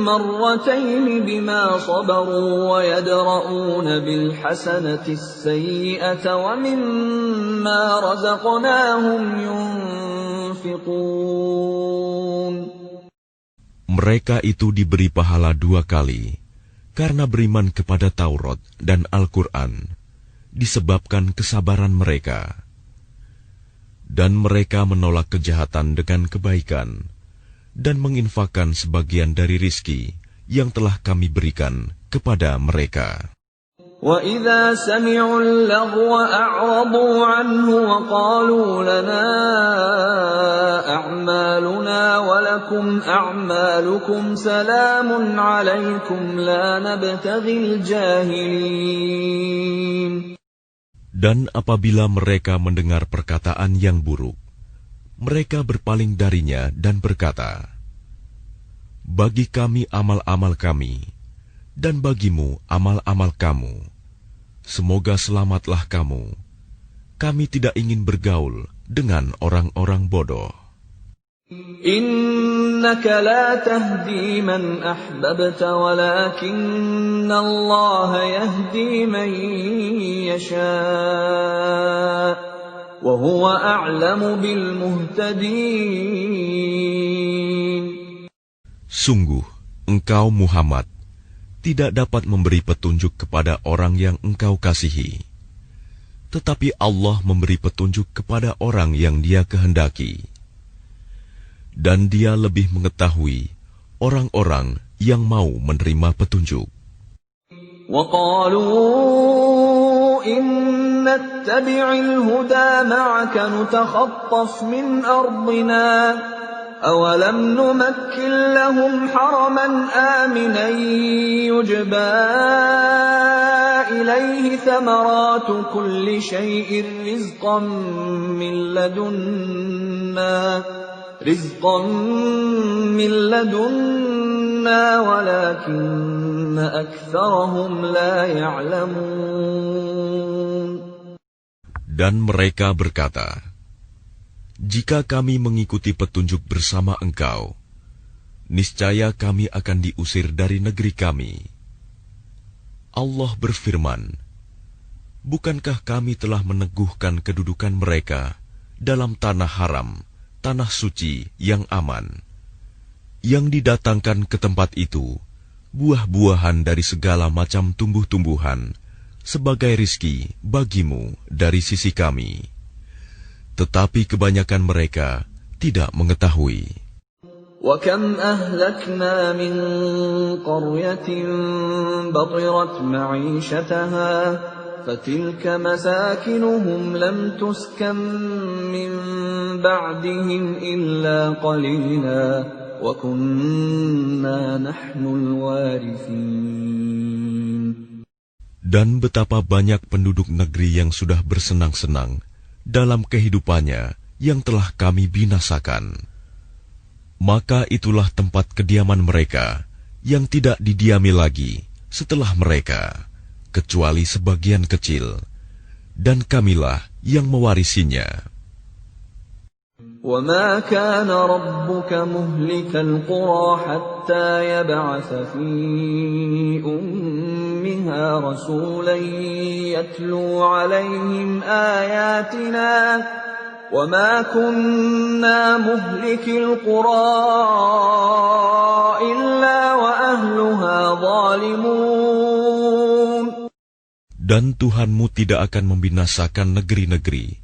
مَرَّتَيْنِ بِمَا صَبَرُوا وَيَدْرَءُونَ بِالْحَسَنَةِ السَّيِّئَةَ وَمِمَّا رَزَقْنَاهُمْ يُنْفِقُونَ. Mereka itu diberi pahala 2 kali, karena beriman kepada Taurat dan Al-Quran, disebabkan kesabaran mereka. Dan mereka menolak kejahatan dengan kebaikan, dan menginfakkan sebagian dari rizki yang telah kami berikan kepada mereka. وَإِذَا سَمِعُوا اللَّغْوَ أَعْرَضُوا عَنْهُ وَقَالُوا لَنَا أَعْمَالُنَا وَلَكُمْ أَعْمَالُكُمْ سَلَامٌ عَلَيْكُمْ لَا نَبْتَغِي الْجَاهِلِينَ. Dan apabila mereka mendengar perkataan yang buruk, mereka berpaling darinya dan berkata, bagi kami amal-amal kami, dan bagimu amal-amal kamu. Semoga selamatlah kamu. Kami tidak ingin bergaul dengan orang-orang bodoh. Innaka la tahdi man ahbabta walakinna Allah yahdi man yasha' wa huwa a'lamu bil muhtadin. Sungguh, engkau Muhammad tidak dapat memberi petunjuk kepada orang yang engkau kasihi. Tetapi Allah memberi petunjuk kepada orang yang Dia kehendaki. Dan Dia lebih mengetahui orang-orang yang mau menerima petunjuk. وَقَالُوا إِن نَّتَّبِعِ الْهُدَى مَعَكَ نُتَخَطَّفْ مِنْ أَرْضِنَا أَوَلَمْ نُمَكِّنْ لَهُمْ حَرَمًا آمِنًا يُجْبَى إِلَيْهِ ثَمَرَاتُ كُلِّ شَيْءٍ رِزْقًا مِّن لَّدُنَّا وَلَكِنَّ أَكْثَرَهُمْ لَا يَعْلَمُونَ. Dan mereka berkata, jika kami mengikuti petunjuk bersama engkau, niscaya kami akan diusir dari negeri kami. Allah berfirman, bukankah kami telah meneguhkan kedudukan mereka dalam tanah haram, tanah suci yang aman, yang didatangkan ke tempat itu buah-buahan dari segala macam tumbuh-tumbuhan sebagai rizki bagimu dari sisi kami. Tetapi kebanyakan mereka tidak mengetahui. وَكَمْ أَهْلَكْنَا مِنْ قَرْيَةٍ بَطِرَتْ مَعِيشَتَهَا فَتِلْكَ مَسَاكِنُهُمْ لَمْ تُسْكَنْ مِنْ بَعْدِهِمْ إِلَّا قَلِيلًا وَكُنَّا نَحْنُ الْوَارِثِينَ. Dan betapa banyak penduduk negeri yang sudah bersenang-senang dalam kehidupannya yang telah kami binasakan. Maka itulah tempat kediaman mereka yang tidak didiami lagi setelah mereka, kecuali sebagian kecil, dan kamilah yang mewarisinya. وَمَا كَانَ رَبُّكَ مُهْلِكَ الْقُرَى حَتَّى يَبْعَثَ فِي أُمِّهَا رَسُولًا يَتْلُو عَلَيْهِمْ آيَاتِنَا وَمَا كُنَّا مُهْلِكِي الْقُرَى إِلَّا وَأَهْلُهَا ظَالِمُونَ. Dan Tuhanmu tidak akan membinasakan negeri-negeri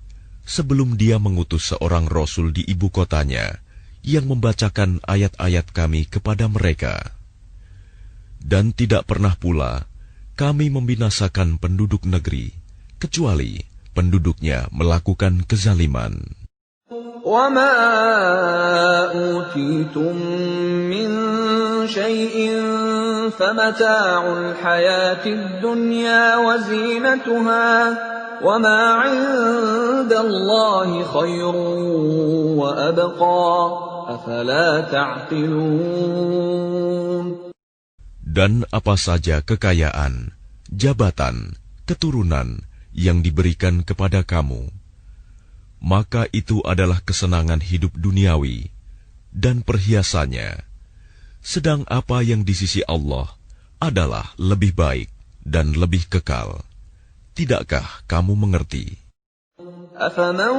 sebelum Dia mengutus seorang Rasul di ibu kotanya yang membacakan ayat-ayat kami kepada mereka. Dan tidak pernah pula kami membinasakan penduduk negeri, kecuali penduduknya melakukan kezaliman. وَمَا أُوتِيتُم مِّن شَيْءٍ فَمَتَاعُ الْحَيَاةِ الدُّنْيَا وَزِينَتُهَا وَمَا عِندَ اللَّهِ خَيْرٌ وَأَبْقَى أَفَلَا تَعْقِلُونَ. Dan apa saja kekayaan, jabatan, keturunan yang diberikan kepada kamu, maka itu adalah kesenangan hidup duniawi dan perhiasannya. Sedang apa yang di sisi Allah adalah lebih baik dan lebih kekal. Tidakkah kamu mengerti? أَفَمَنْ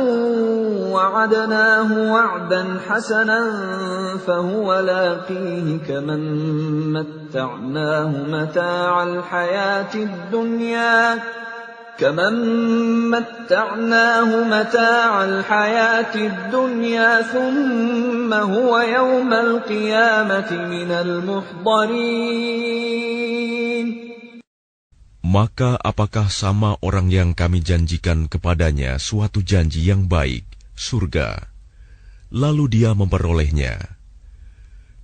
وَعَدْنَاهُ وَعْدًا حَسَنًا فَهُوَ لَاقِيهِ كَمَنْ مَتَّعْنَاهُ مَتَاعَ الْحَيَاةِ الدُّنْيَا ثُمَّ هُوَ يَوْمَ الْقِيَامَةِ مِنَ الْمُحْضَرِينَ. Maka apakah sama orang yang kami janjikan kepadanya suatu janji yang baik, surga, lalu dia memperolehnya,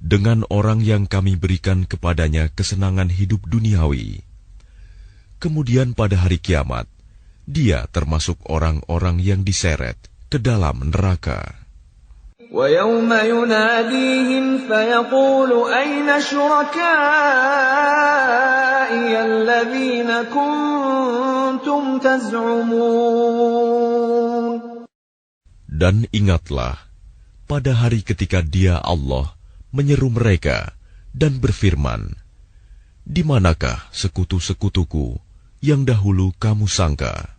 dengan orang yang kami berikan kepadanya kesenangan hidup duniawi, kemudian pada hari kiamat, dia termasuk orang-orang yang diseret ke dalam neraka. وَيَوْمَ يُنَادِيهِمْ فَيَقُولُ أَيْنَ شُرَكَائِيَ الَّذِينَ كُنتُمْ تَزْعُمُونَ. Dan ingatlah, pada hari ketika Dia Allah menyeru mereka dan berfirman, di manakah sekutu-sekutuku yang dahulu kamu sangka?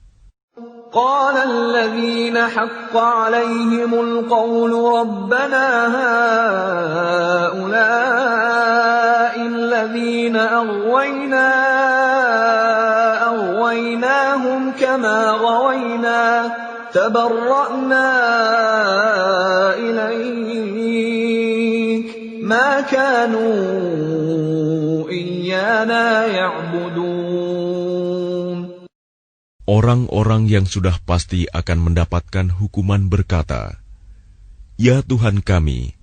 قال الذين حق عليهم القول ربنا هؤلاء الذين أغويناهم كما غوينا تبرأنا إليك ما كانوا إيانا يعبدون. Orang-orang yang sudah pasti akan mendapatkan hukuman berkata, "Ya Tuhan kami,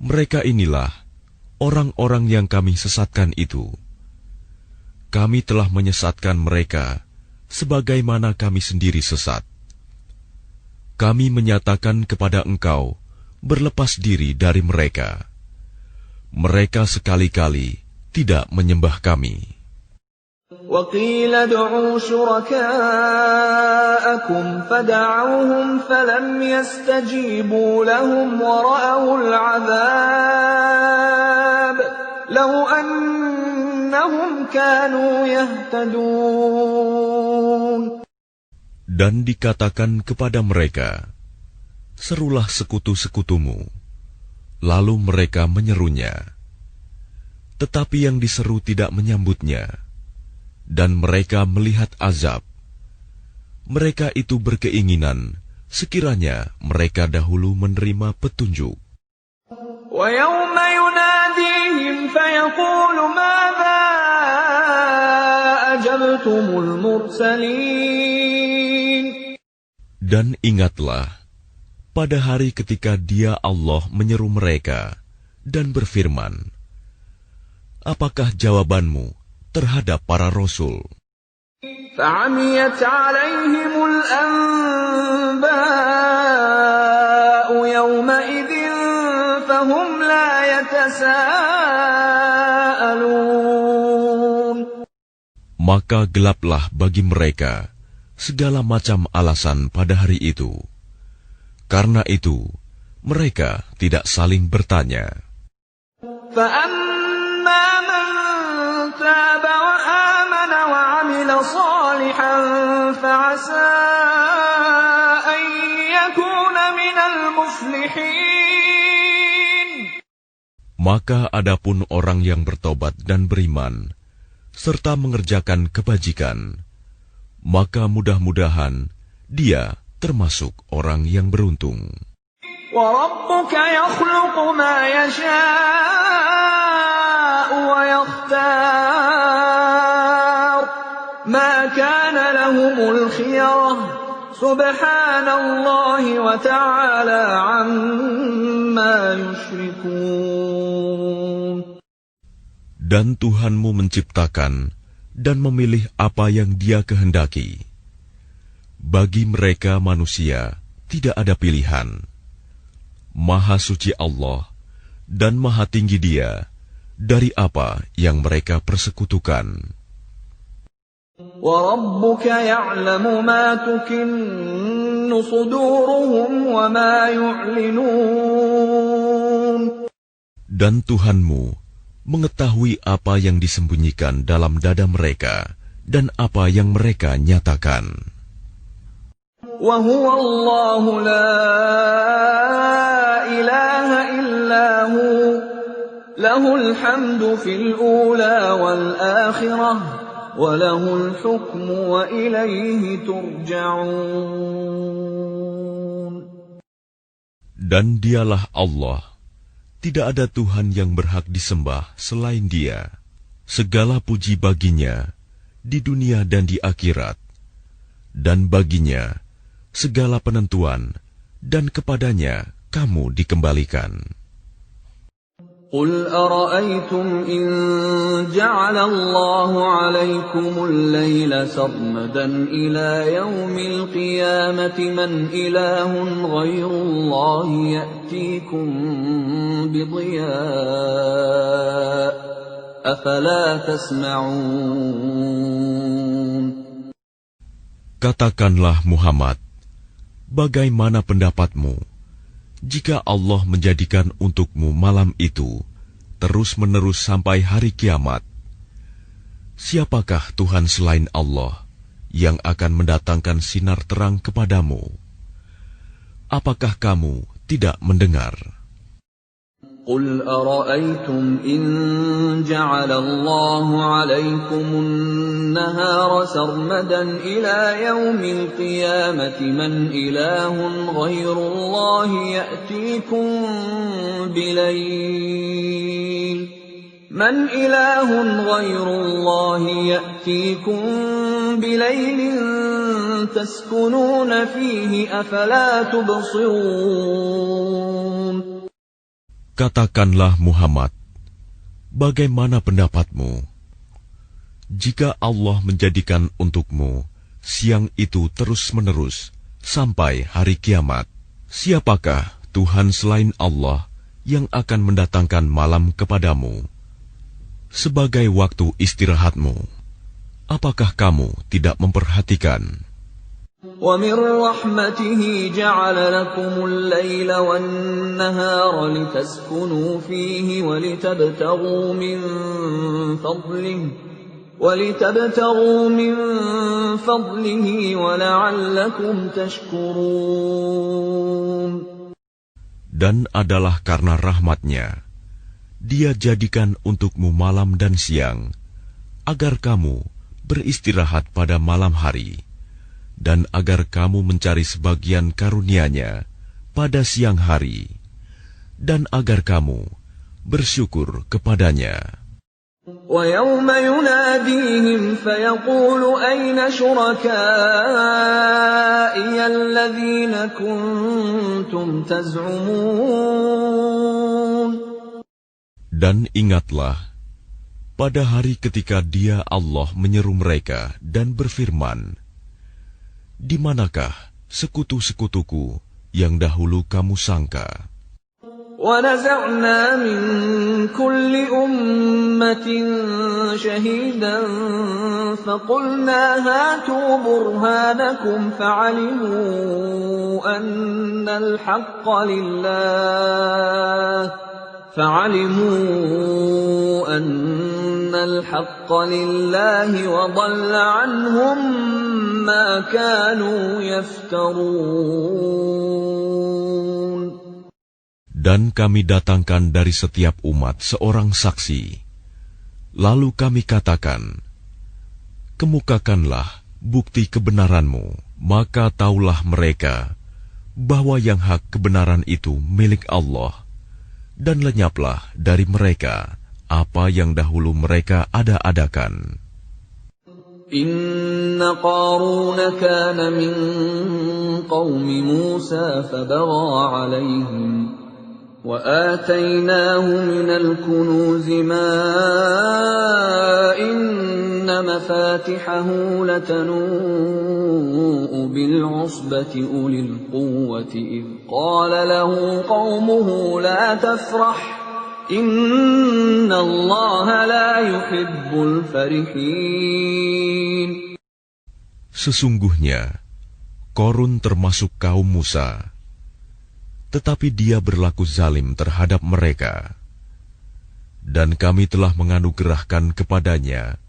mereka inilah orang-orang yang kami sesatkan itu. Kami telah menyesatkan mereka sebagaimana kami sendiri sesat. Kami menyatakan kepada Engkau berlepas diri dari mereka. Mereka sekali-kali tidak menyembah kami." وَقِيلَ ادْعُوا شُرَكَاءَكُمْ فَدَعَوْهُمْ فَلَمْ يَسْتَجِيبُوا لَهُمْ وَرَأَوُا الْعَذَابَ لَوْ أَنَّهُمْ كَانُوا يَهْتَدُونَ. Dan dikatakan kepada mereka, "Serulah sekutu-sekutumu." Lalu mereka menyerunya, tetapi yang diseru tidak menyambutnya. Dan mereka melihat azab. Mereka itu berkeinginan sekiranya mereka dahulu menerima petunjuk. وَيَوْمَ يُنَادِيهِمْ فَيَقُولُ مَاذَا أَجَبْتُمُ الْمُرْسَلِينَ. Dan ingatlah, pada hari ketika Dia Allah menyeru mereka dan berfirman, apakah jawabanmu terhadap para rasul? فَعَمِيَتْ عَلَيْهِمُ الْأَنْبَاءُ يَوْمَئِذٍ فَهُمْ لَا يَتَسَاءَلُونَ. Maka gelaplah bagi mereka segala macam alasan pada hari itu. Karena itu, mereka tidak saling bertanya. فَأَمَّا مَنْ تَابَ وَآمَنَ وَعَمِلَ صَالِحًا فَعَسَىٰ أَن يَكُونَ مِنَ الْمُفْلِحِينَ. Maka adapun orang yang bertobat dan beriman, serta mengerjakan kebajikan, maka mudah-mudahan dia termasuk orang yang beruntung. وَرَبُّكَ يَخْلُقُ مَا يَشَاءُ وَيَخْتَارُ مَا كَانَ لَهُمُ الْخِيَرَةُ سُبْحَانَ اللَّهِ وَتَعَالَى عَمَّا يُشْرِكُونَ. Dan Tuhanmu menciptakan dan memilih apa yang Dia kehendaki. Bagi mereka manusia tidak ada pilihan. Maha suci Allah dan maha tinggi Dia dari apa yang mereka persekutukan. وَرَبُّكَ يَعْلَمُ مَا تُكِنُّ صُدُورُهُمْ وَمَا يُعْلِنُونَ. Dan Tuhanmu mengetahui apa yang disembunyikan dalam dada mereka dan apa yang mereka nyatakan. وَهُوَ اللَّهُ لَا إِلَٰهَ إِلَّا هُوَ لَهُ الْحَمْدُ فِي الْأُولَىٰ وَالْآخِرَةِ وَلَهُ الْحُكْمُ وَإِلَيْهِ تُرْجَعُونَ. Dan Dialah Allah, tidak ada Tuhan yang berhak disembah selain Dia. Segala puji baginya di dunia dan di akhirat, dan baginya segala penentuan, dan kepadanya kamu dikembalikan. قل أرأيتم إن جعل الله عليكم الليل سرمدا إلى يوم القيامة من إله غير الله يأتيكم بضياء أفلا تسمعون. Katakanlah Muhammad, bagaimana pendapatmu jika Allah menjadikan untukmu malam itu terus-menerus sampai hari kiamat? Siapakah Tuhan selain Allah yang akan mendatangkan sinar terang kepadamu? Apakah kamu tidak mendengar? قل أرأيتم إن جعل الله عليكم النهار سرمدا إلى يوم القيامة من إله غير الله يأتيكم بليل تسكنون فيه أفلا تبصرون. Katakanlah Muhammad, bagaimana pendapatmu jika Allah menjadikan untukmu siang itu terus-menerus sampai hari kiamat? Siapakah Tuhan selain Allah yang akan mendatangkan malam kepadamu sebagai waktu istirahatmu? Apakah kamu tidak memperhatikan? وَمِنْ رَحْمَتِهِ جَعَلَ لَكُمُ اللَّيْلَ وَالنَّهَارَ لِتَسْكُنُوا فِيهِ وَلِتَبْتَغُوا مِنْ فَضْلِهِ وَلَعَلَّكُمْ تَشْكُرُونَ. Dan adalah karena rahmat-Nya, Dia jadikan untukmu malam dan siang, agar kamu beristirahat pada malam hari, dan agar kamu mencari sebagian karunia-Nya pada siang hari, dan agar kamu bersyukur kepadanya. وَيَوْمَ يُنَادِيهِمْ فَيَقُولُ أَيْنَ شُرَكَائِيَ الَّذِينَ كُنتُمْ تَزْعُمُونَ. Dan ingatlah, pada hari ketika Dia Allah menyeru mereka dan berfirman, di manakah sekutu-sekutuku yang dahulu kamu sangka? وَنَزَعْنَا مِنْ كُلِّ أُمَّةٍ شَهِيدًا فَقُلْنَا هَاتُوا بُرْهَانَكُمْ فَعَلِمُوا أَنَّ الْحَقَّ لِلَّهِ وَضَلَّ عَنْهُمْ مَا كَانُوا يَفْتَرُونَ. Dan kami datangkan dari setiap umat seorang saksi. Lalu kami katakan, kemukakanlah bukti kebenaranmu. Maka taulah mereka bahwa yang hak kebenaran itu milik Allah, dan lenyaplah dari mereka apa yang dahulu mereka ada-adakan. Inna Qaruna kana min qawmi Musa fabagha alayhim wa atainahu minal kunuzi ma inna mafatihahu latanu'u bil usbati ulil quwwati idh qala lahu qawmuhu la tafrah Inna Allah la yuhibbul farihin. Sesungguhnya Qarun termasuk kaum Musa, tetapi dia berlaku zalim terhadap mereka. Dan kami telah menganugerahkan kepadanya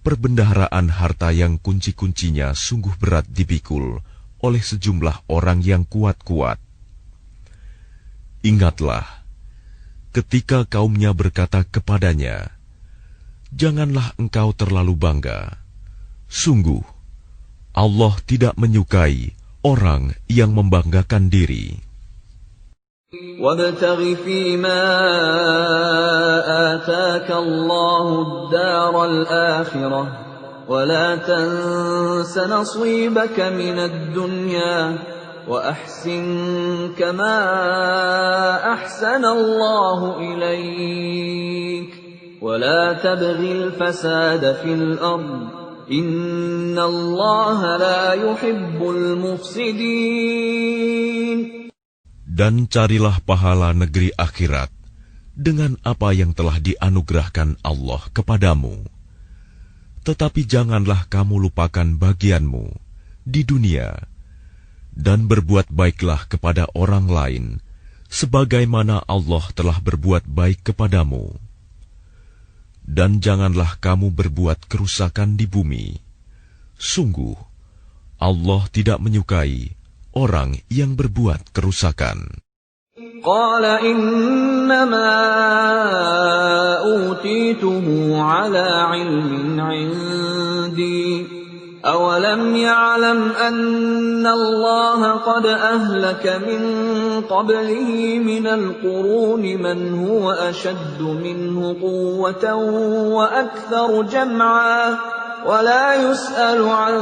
perbendaharaan harta yang kunci-kuncinya sungguh berat dipikul oleh sejumlah orang yang kuat-kuat. Ingatlah ketika kaumnya berkata kepadanya, janganlah engkau terlalu bangga. Sungguh, Allah tidak menyukai orang yang membanggakan diri. وَابْتَغِ فِيمَا آتَاكَ اللَّهُ الدَّارَ الْآخِرَةَ ولا تنس نصيبك من الدنيا وأحسن كما أحسن الله إليك ولا تبغ الفساد في الأرض إن الله لا يحب المفسدين. Dan carilah pahala negeri akhirat dengan apa yang telah dianugerahkan Allah kepadamu. Tetapi janganlah kamu lupakan bagianmu di dunia, dan berbuat baiklah kepada orang lain, sebagaimana Allah telah berbuat baik kepadamu. Dan janganlah kamu berbuat kerusakan di bumi. Sungguh, Allah tidak menyukai orang yang berbuat kerusakan. Qala innama utituhu ala ilmin indi awalam ya'lam anna Allah qad ahlaka min qablihi minal quruni man huwa ashaddu minhu quwwatan wa aktharu jam'a wa la yus'alu an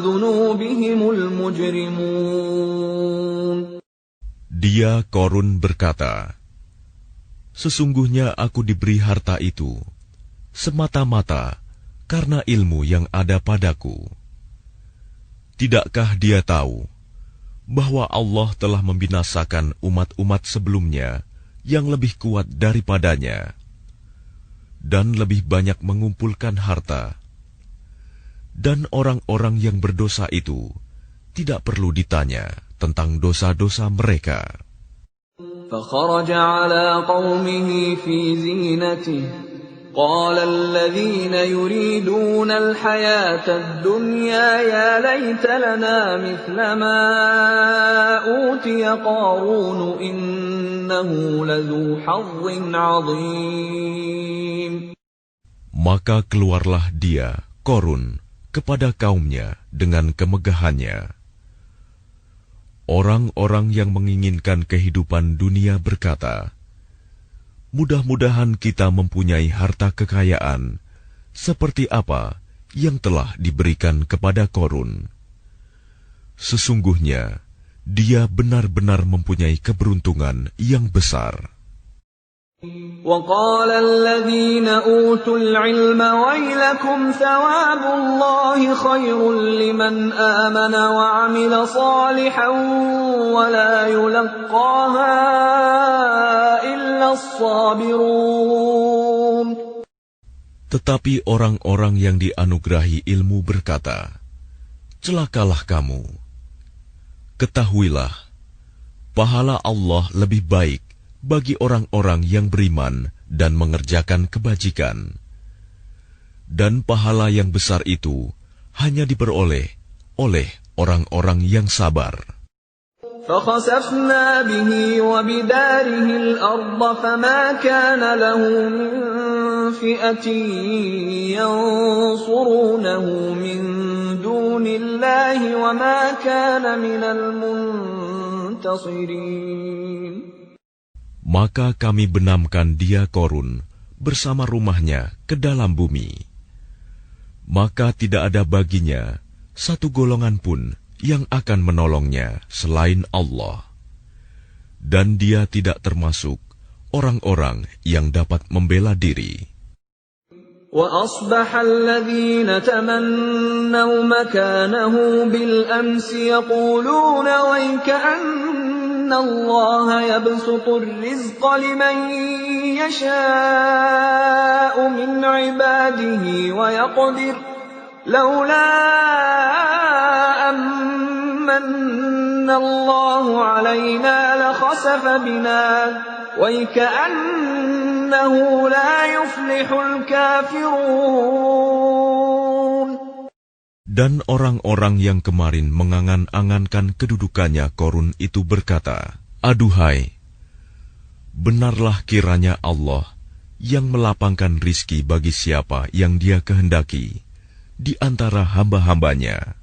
dhunubihimul mujrimun. Dia Korun berkata, sesungguhnya aku diberi harta itu semata-mata karena ilmu yang ada padaku. Tidakkah dia tahu bahwa Allah telah membinasakan umat-umat sebelumnya yang lebih kuat daripadanya dan lebih banyak mengumpulkan harta, dan orang-orang yang berdosa itu tidak perlu ditanya tentang dosa-dosa mereka. فخرج على قومه في زينته قال الذين يريدون الحياة الدنيا يا ليت لنا مثل ما أوتي قارون إنه لذو حظ عظيم. Maka keluarlah dia, Korun, kepada kaumnya dengan kemegahannya. Orang-orang yang menginginkan kehidupan dunia berkata, mudah-mudahan kita mempunyai harta kekayaan seperti apa yang telah diberikan kepada Korun. Sesungguhnya, dia benar-benar mempunyai keberuntungan yang besar. وقال الذين أوتوا العلم ويلكم ثواب الله خير لمن آمن وعمل صالحا ولا يلقاها إلا الصابرون. Tetapi orang-orang yang dianugerahi ilmu berkata, celakalah kamu. Ketahuilah, pahala Allah lebih baik bagi orang-orang yang beriman dan mengerjakan kebajikan. Dan pahala yang besar itu hanya diperoleh oleh orang-orang yang sabar. فَخَسَفْنَا بِهِ وَبِدَارِهِ الْأَرْضَ فَمَا كَانَ لَهُ مِنْ فِئَةٍ يَنْصُرُونَهُ مِنْ دُونِ اللَّهِ وَمَا كَانَ مِنَ الْمُنْتَصِرِينَ. Maka kami benamkan dia Korun bersama rumahnya ke dalam bumi. Maka tidak ada baginya satu golongan pun yang akan menolongnya selain Allah. Dan dia tidak termasuk orang-orang yang dapat membela diri. وَأَصْبَحَ الَّذِينَ تَمَنَّوْا مَكَانَهُ بِالْأَمْسِ يَقُولُونَ وَيْكَأَنَّ اللَّهَ يَبْسُطُ الرِّزْقَ لِمَن يَشَاءُ مِنْ عِبَادِهِ وَيَقْدِرُ لَوْلَا أَمَّنَّ اللَّهُ عَلَيْنَا لَخَسَفَ بِنَا وَيْكَأَنَّهُ لَا يُفْلِحُ الْكَافِرُونَ. Dan orang-orang yang kemarin mengangan-angankan kedudukannya Korun itu berkata, aduhai, benarlah kiranya Allah yang melapangkan rizki bagi siapa yang dia kehendaki di antara hamba-hambanya,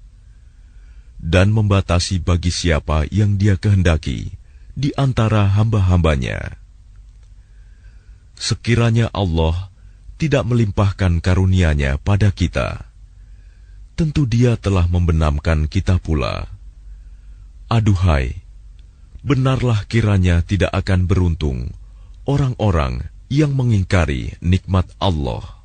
dan membatasi bagi siapa yang dia kehendaki di antara hamba-hambanya. Sekiranya Allah tidak melimpahkan karunia-Nya pada kita, tentu Dia telah membenamkan kita pula. Aduhai, benarlah kiranya tidak akan beruntung orang-orang yang mengingkari nikmat Allah.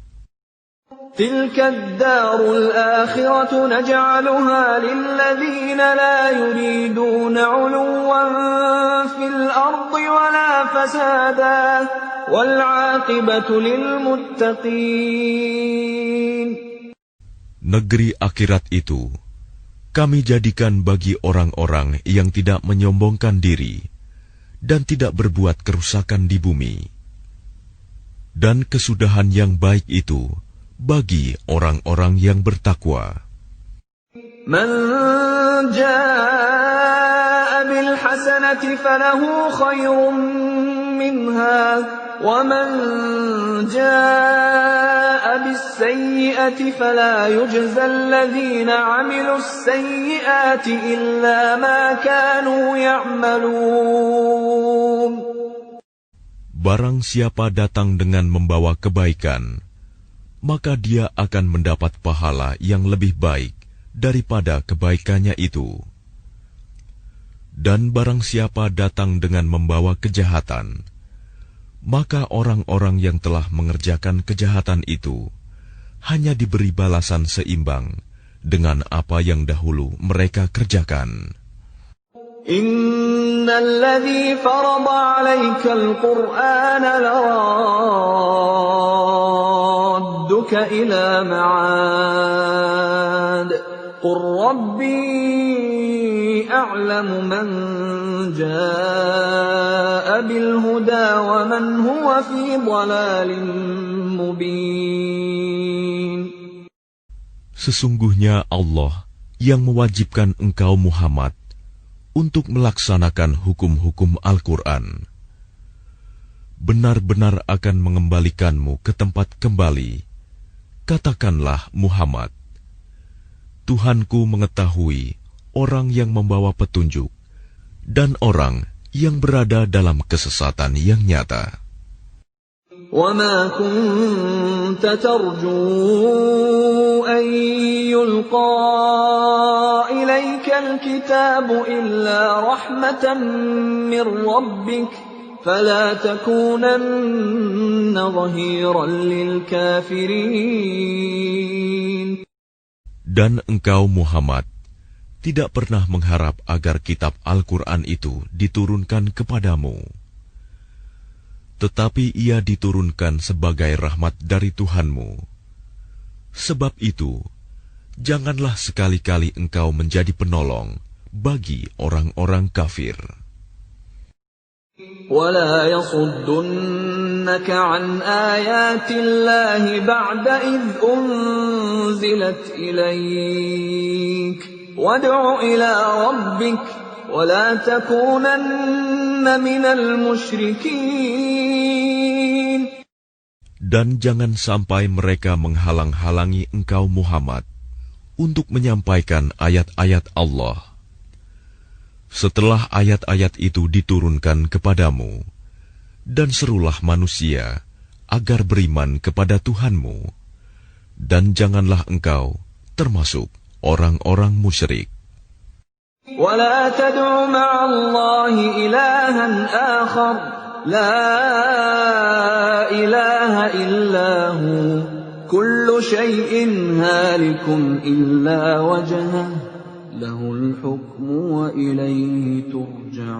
تلك الدار الآخرة نجعلها للذين لا يريدون علوا في الأرض ولا فسادا والعاقبة للمتقين. Negeri akhirat itu kami jadikan bagi orang-orang yang tidak menyombongkan diri dan tidak berbuat kerusakan di bumi. Dan kesudahan yang baik itu bagi orang-orang yang bertakwa. Man jaa'a bil hasanati falahu khairun minha wa man jaa'a bis sayyi'ati fala yujza alladhina 'amilus sayyi'ati illa ma kanu ya'malun. Barang siapa datang dengan membawa kebaikan, maka dia akan mendapat pahala yang lebih baik daripada kebaikannya itu. Dan barang siapa datang dengan membawa kejahatan, maka orang-orang yang telah mengerjakan kejahatan itu hanya diberi balasan seimbang dengan apa yang dahulu mereka kerjakan. Innal ladzi farada 'alaikal Qur'ana laradduka ila ma'ad qur rabbi a'lamu man jaa'a bil huda wa man huwa fi dhalalin mubin. Sesungguhnya Allah yang mewajibkan engkau Muhammad untuk melaksanakan hukum-hukum Al-Quran, benar-benar akan mengembalikanmu ke tempat kembali. Katakanlah Muhammad, Tuhanku mengetahui orang yang membawa petunjuk dan orang yang berada dalam kesesatan yang nyata. وَمَا كُنْتَ تَرْجُو أَنْ يُلْقَى إِلَيْكَ الْكِتَابُ إِلَّا رَحْمَةً مِّنْ رَبِّكَ فَلَا تَكُونَنَّ ظَهِيرًا لِلْكَافِرِينَ. Dan engkau Muhammad tidak pernah mengharap agar kitab Al-Quran itu diturunkan kepadamu. Tetapi ia diturunkan sebagai rahmat dari Tuhanmu. Sebab itu, janganlah sekali-kali engkau menjadi penolong bagi orang-orang kafir. وَلَا يَصُدُّنَّكَ عَنْ آيَاتِ اللَّهِ بَعْدَ إِذْ أُنْزِلَتْ إِلَيْكَ وَادْعُ إِلَى رَبِّكَ وَلَا تَكُونَنَّ مِنَ الْمُشْرِكِينَ. Dan jangan sampai mereka menghalang-halangi engkau Muhammad untuk menyampaikan ayat-ayat Allah. Setelah ayat-ayat itu diturunkan kepadamu, dan serulah manusia agar beriman kepada Tuhanmu, dan janganlah engkau termasuk orang-orang musyrik. وَلَا تَدْعُ مَعَ اللَّهِ إِلَٰهًا آخَرَ لَا إِلَٰهَ إِلَّا هُوَ كُلُّ شَيْءٍ هَالِكٌ إِلَّا وَجْهَهُ لَهُ الْحُكْمُ وَإِلَيْهِ تُرْجَعُونَ.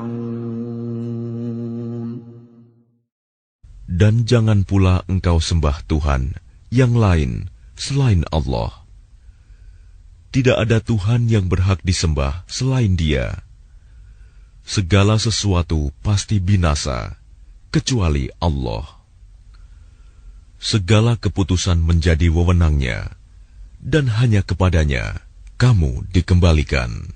Dan jangan pula engkau sembah Tuhan yang lain selain Allah. Tidak ada Tuhan yang berhak disembah selain Dia. Segala sesuatu pasti binasa, kecuali Allah. Segala keputusan menjadi wewenang-Nya, dan hanya kepadanya kamu dikembalikan.